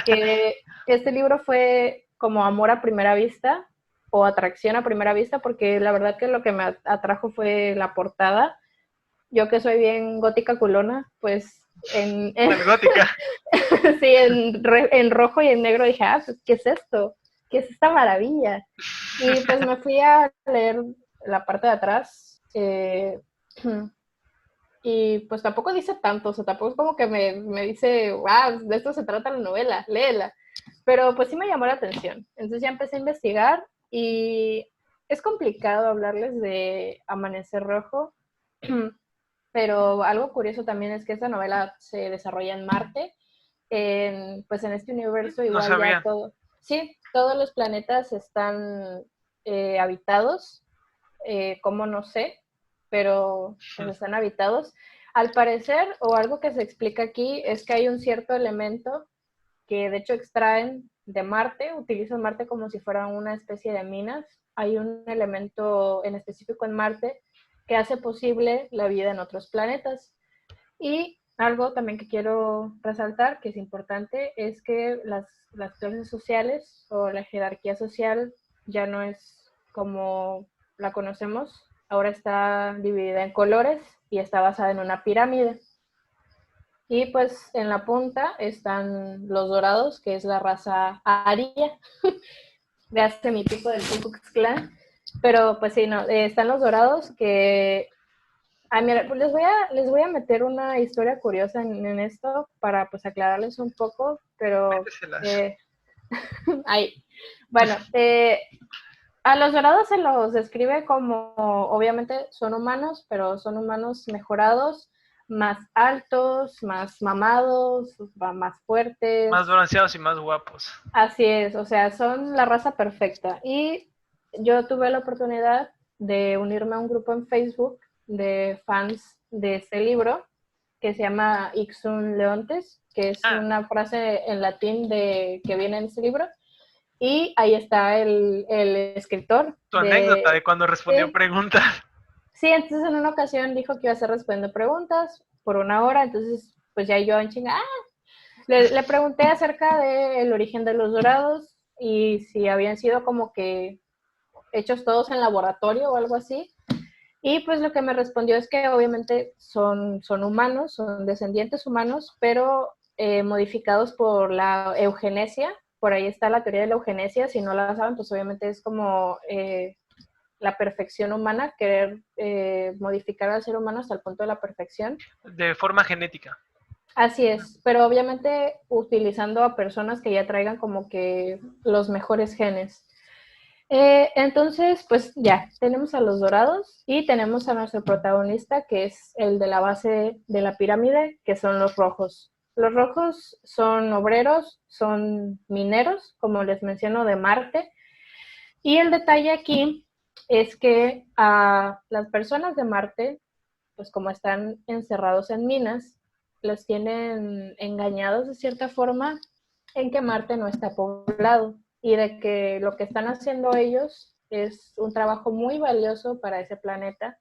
que este libro fue como amor a primera vista, o atracción a primera vista, porque la verdad que lo que me atrajo fue la portada. Yo que soy bien gótica culona, pues Tan gótica. sí, en rojo y en negro dije, ah, pues, ¿qué es esto? ¿Qué es esta maravilla? Y pues me fui a leer la parte de atrás y pues tampoco dice tanto, o sea, tampoco es como que me dice, wow, de esto se trata la novela, léela. Pero pues sí me llamó la atención. Entonces ya empecé a investigar y es complicado hablarles de Amanecer Rojo, pero algo curioso también es que esta novela se desarrolla en Marte, pues en este universo No igual ya sabía. todo, sí, todos los planetas están habitados, como no sé, pero pues están habitados. Al parecer, o algo que se explica aquí, es que hay un cierto elemento que de hecho extraen de Marte, utilizan Marte como si fuera una especie de minas. Hay un elemento en específico en Marte que hace posible la vida en otros planetas. Y algo también que quiero resaltar, que es importante, es que las clases sociales o la jerarquía social ya no es como la conocemos, ahora está dividida en colores y está basada en una pirámide. Y pues en la punta están los dorados, que es la raza aria, de este mi tipo del Ku Klux Klan. Pero pues sí, no, están los dorados que mira, pues les voy a meter una historia curiosa en esto para pues aclararles un poco, pero Méteselas. ahí. Bueno, a los dorados se los describe como, obviamente son humanos, pero son humanos mejorados, más altos, más mamados, más Más fuertes. bronceados y más guapos. Así es, o sea, son la raza perfecta. Y yo tuve la oportunidad de unirme a un grupo en Facebook de fans de este libro que se llama Ixun Leontes, que es Ah, una frase en latín que viene en este libro. Y ahí está el escritor tu anécdota de de... cuando respondió Sí, preguntas. sí, entonces en una ocasión dijo que iba a estar respondiendo preguntas por una hora, entonces pues ya yo en chinga, le pregunté acerca del origen de los dorados y si habían sido como que hechos todos en laboratorio o algo así. Y pues lo que me respondió es que obviamente son humanos, son descendientes humanos, pero modificados por la eugenesia. Por ahí está la teoría de la eugenesia. Si no la saben, pues obviamente es como la perfección humana, querer modificar al ser humano hasta el punto de la perfección. De forma genética. Así es, pero obviamente utilizando a personas que ya traigan como que los mejores genes. Entonces, pues ya, tenemos a los dorados y tenemos a nuestro protagonista, que es el de la base de la pirámide, que son los rojos. Los rojos son obreros, son mineros, como les menciono, de Marte. Y el detalle aquí es que a las personas de Marte, pues como están encerrados en minas, los tienen engañados de cierta forma en que Marte no está poblado y de que lo que están haciendo ellos es un trabajo muy valioso para ese planeta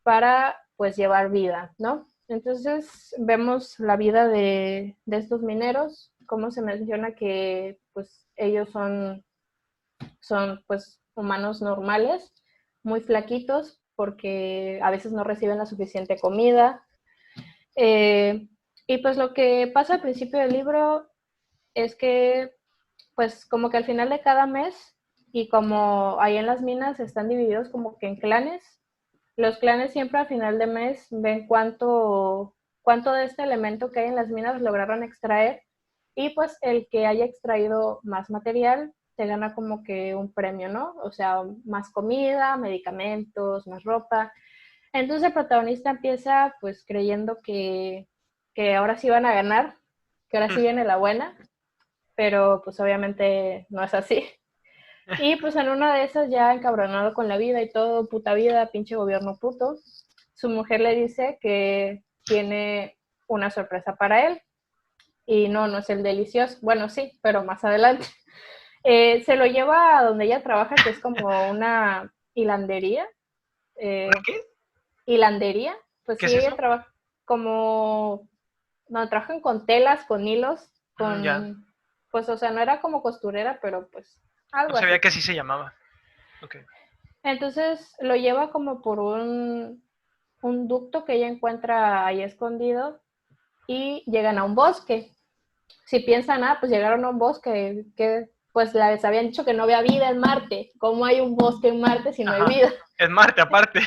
para pues llevar vida, ¿no? Entonces vemos la vida de estos mineros, cómo se menciona que pues ellos son pues humanos normales, muy flaquitos porque a veces no reciben la suficiente comida. Eh, y pues lo que pasa al principio del libro es que pues como que al final de cada mes y como ahí en las minas están divididos como que en clanes, los clanes siempre al final de mes ven cuánto de este elemento que hay en las minas lograron extraer y pues el que haya extraído más material se gana como que un premio, ¿no? O sea, más comida, medicamentos, más ropa. Entonces el protagonista empieza pues creyendo que ahora sí van a ganar, que ahora sí viene la buena, pero pues obviamente no es así. Y pues en una de esas ya encabronado con la vida y todo, puta vida, pinche gobierno puto, su mujer le dice que tiene una sorpresa para él y no, no es el delicioso, bueno sí, pero más adelante. Se lo lleva a donde ella trabaja, que es como una hilandería, ¿Una eh, qué? hilandería, pues ¿Qué sí, es ella eso? trabaja como, no, trabajan con telas, con hilos, Ya. con, pues o sea, no era como costurera, pero pues No algo sabía así. que así se llamaba. Okay. Entonces lo lleva como por un ducto que ella encuentra ahí escondido y llegan a un bosque. Si piensan, pues llegaron a un bosque, que pues les habían dicho que no había vida en Marte. ¿Cómo hay un bosque en Marte si no hay vida? Es Marte aparte.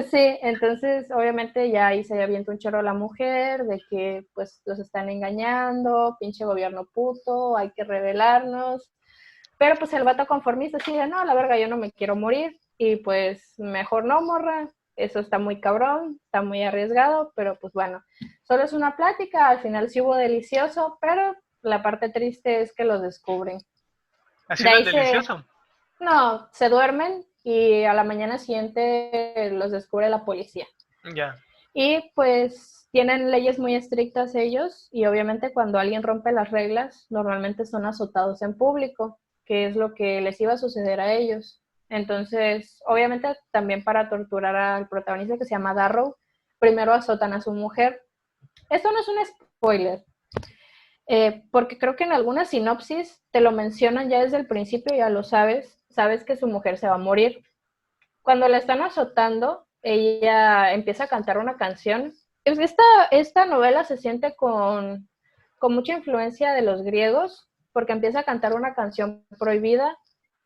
Sí, entonces obviamente ya ahí se avienta un chorro la mujer de que pues los están engañando, pinche gobierno puto, hay que rebelarnos. Pero pues el vato conformista sigue, no, la verga, yo no me quiero morir. Y pues mejor no, morra. Eso está muy cabrón, está muy arriesgado, pero pues bueno, solo es una plática, al final sí hubo delicioso, pero la parte triste es que los descubren. De Haciendo el ahí se, delicioso. no, se duermen y a la mañana siguiente los descubre la policía. Ya. Y pues tienen leyes muy estrictas ellos y obviamente cuando alguien rompe las reglas normalmente son azotados en público, que es lo que les iba a suceder a ellos. Entonces, obviamente también para torturar al protagonista que se llama Darrow, primero azotan a su mujer. Esto no es un spoiler, porque creo que en alguna sinopsis te lo mencionan ya desde el principio, ya lo sabes que su mujer se va a morir. Cuando la están azotando, ella empieza a cantar una canción. Esta novela se siente con mucha influencia de los griegos, porque empieza a cantar una canción prohibida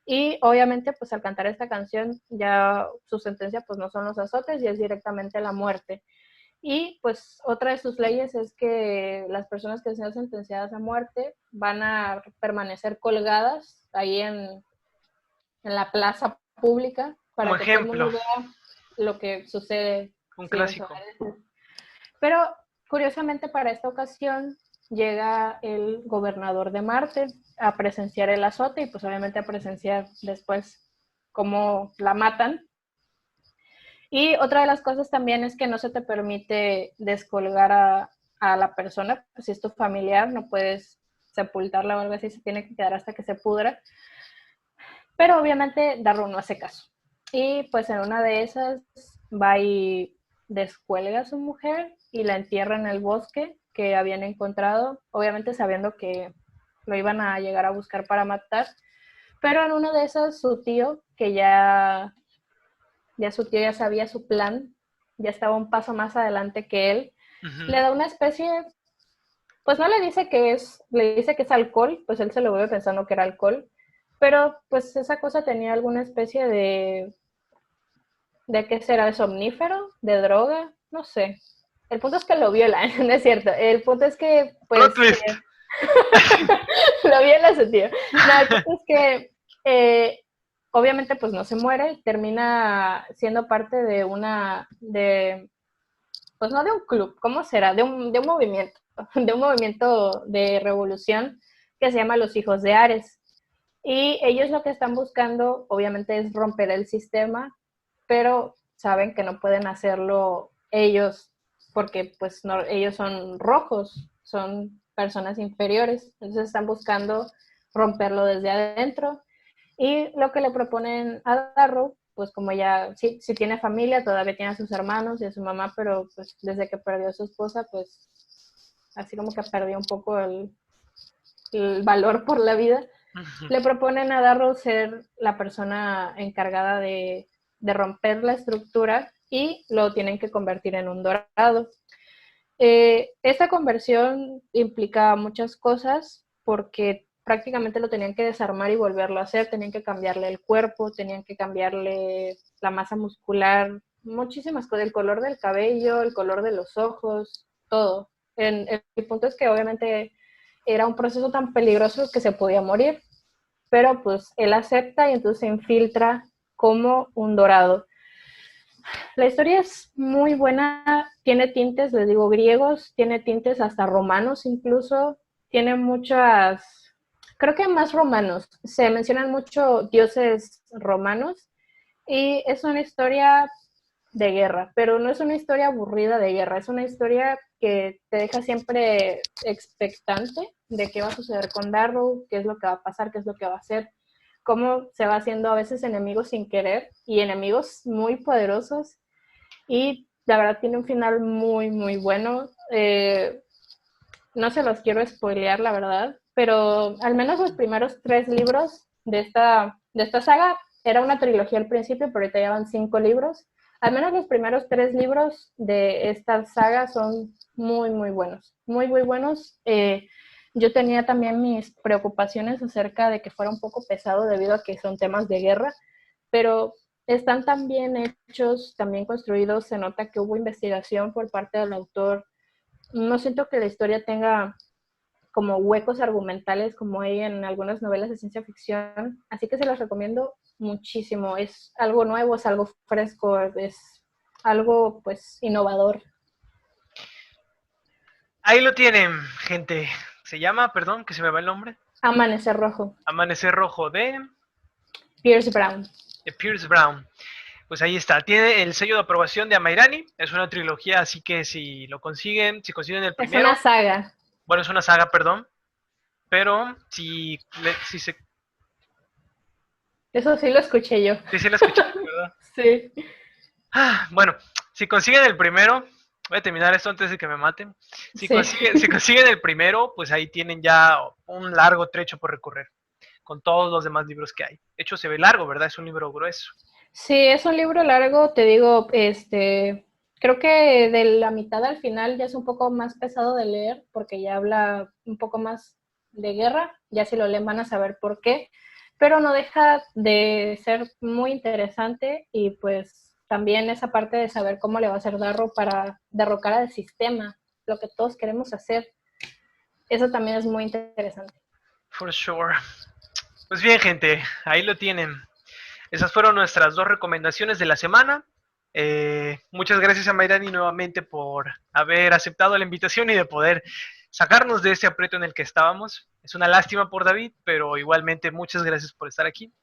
y obviamente pues al cantar esta canción ya su sentencia pues no son los azotes y es directamente la muerte. Y pues otra de sus leyes es que las personas que sean sentenciadas a muerte van a permanecer colgadas ahí en la plaza pública Como para que todo el ejemplo, mundo vea lo que sucede, un sí, en su clásico. obediencia. Pero curiosamente para esta ocasión llega el gobernador de Marte a presenciar el azote y pues obviamente a presenciar después cómo la matan. Y otra de las cosas también es que no se te permite descolgar a la persona, pues si es tu familiar, no puedes sepultarla o algo así, se tiene que quedar hasta que se pudra. Pero obviamente Darrow no hace caso. Y pues en una de esas va y descuelga a su mujer y la entierra en el bosque que habían encontrado, obviamente sabiendo que lo iban a llegar a buscar para matar. Pero en una de esas su tío, que ya su tío ya sabía su plan, ya estaba un paso más adelante que él, Uh-huh. le da una especie, pues no le dice que es, le dice que es alcohol, pues él se lo vuelve pensando que era alcohol, pero pues esa cosa tenía alguna especie ¿de qué será? ¿De somnífero? ¿De droga? No sé. El punto es que lo viola, no es cierto. El punto es que, Plot pues, twist. lo viola su tío. No, el punto es que, obviamente, pues no se muere, termina siendo parte de pues no de un club, ¿cómo será? De un movimiento, de un movimiento de revolución que se llama Los Hijos de Ares. Y ellos lo que están buscando, obviamente, es romper el sistema, pero saben que no pueden hacerlo ellos porque pues no, ellos son rojos, son personas inferiores, entonces están buscando romperlo desde adentro. Y lo que le proponen a Darrow, pues como ya sí tiene familia, todavía tiene a sus hermanos y a su mamá, pero pues desde que perdió a su esposa, pues así como que perdió un poco el valor por la vida, Uh-huh. le proponen a Darrow ser la persona encargada de romper la estructura y lo tienen que convertir en un dorado. Esta conversión implica muchas cosas porque prácticamente lo tenían que desarmar y volverlo a hacer, tenían que cambiarle el cuerpo, tenían que cambiarle la masa muscular, muchísimas cosas, el color del cabello, el color de los ojos, todo. El punto es que obviamente era un proceso tan peligroso que se podía morir, pero pues él acepta y entonces se infiltra como un dorado. La historia es muy buena, tiene tintes, les digo, griegos, tiene tintes hasta romanos incluso, tiene muchas, creo que más romanos, se mencionan mucho dioses romanos y es una historia de guerra, pero no es una historia aburrida de guerra, es una historia que te deja siempre expectante de qué va a suceder con Darrow, qué es lo que va a pasar, qué es lo que va a hacer, cómo se va haciendo a veces enemigos sin querer y enemigos muy poderosos y la verdad tiene un final muy, muy bueno. No se los quiero spoilear, la verdad, pero al menos los primeros 3 libros de esta saga era una trilogía al principio, pero ahorita ya van 5 libros. Al menos los primeros 3 libros de esta saga son muy, muy buenos. Muy, muy buenos. Yo tenía también mis preocupaciones acerca de que fuera un poco pesado debido a que son temas de guerra, pero están tan bien hechos, también construidos, se nota que hubo investigación por parte del autor. No siento que la historia tenga como huecos argumentales como hay en algunas novelas de ciencia ficción, así que se las recomiendo muchísimo. Es algo nuevo, es algo fresco, es algo pues innovador. Ahí lo tienen, gente. Se llama, perdón, que se me va el nombre. Amanecer Rojo. Amanecer Rojo Pierce Brown. de Pierce Brown. Pues ahí está, tiene el sello de aprobación de Amairani, es una trilogía, así que si lo consiguen, si consiguen el primero... Es una saga. Bueno, es una saga, perdón, pero si se... Eso sí lo escuché yo. Sí, la escuché, ¿verdad? Sí. Bueno, si consiguen el primero, voy a terminar esto antes de que me maten. Si consiguen el primero, pues ahí tienen ya un largo trecho por recorrer, con todos los demás libros que hay. De hecho, se ve largo, ¿verdad? Es un libro grueso. Sí, es un libro largo, te digo, creo que de la mitad al final ya es un poco más pesado de leer, porque ya habla un poco más de guerra, ya si lo leen van a saber por qué, pero no deja de ser muy interesante y pues también esa parte de saber cómo le va a hacer Darrow para derrocar al sistema, lo que todos queremos hacer, eso también es muy interesante. For sure. Pues bien, gente, ahí lo tienen. Esas fueron nuestras 2 recomendaciones de la semana. Muchas gracias a Mayrani nuevamente por haber aceptado la invitación y de poder sacarnos de ese aprieto en el que estábamos. Es una lástima por David, pero igualmente muchas gracias por estar aquí.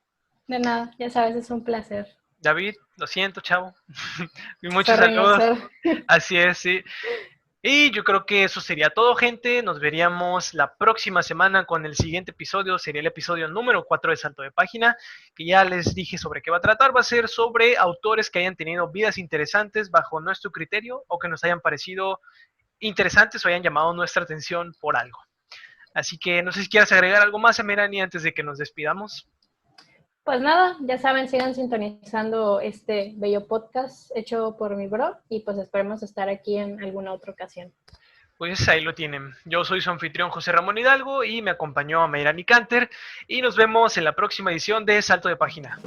De nada, ya sabes, es un placer. David, lo siento, chavo. Y muchos Sorry, saludos. Así es, sí. Y yo creo que eso sería todo, gente. Nos veríamos la próxima semana con el siguiente episodio. Sería el episodio número 4 de Salto de Página, que ya les dije sobre qué va a tratar. Va a ser sobre autores que hayan tenido vidas interesantes bajo nuestro criterio o que nos hayan parecido interesantes o hayan llamado nuestra atención por algo. Así que no sé si quieras agregar algo más, Emerani, antes de que nos despidamos. Pues nada, ya saben, sigan sintonizando este bello podcast hecho por mi bro y pues esperemos estar aquí en alguna otra ocasión. Pues ahí lo tienen. Yo soy su anfitrión José Ramón Hidalgo y me acompañó a Mayrani Canter y nos vemos en la próxima edición de Salto de Página.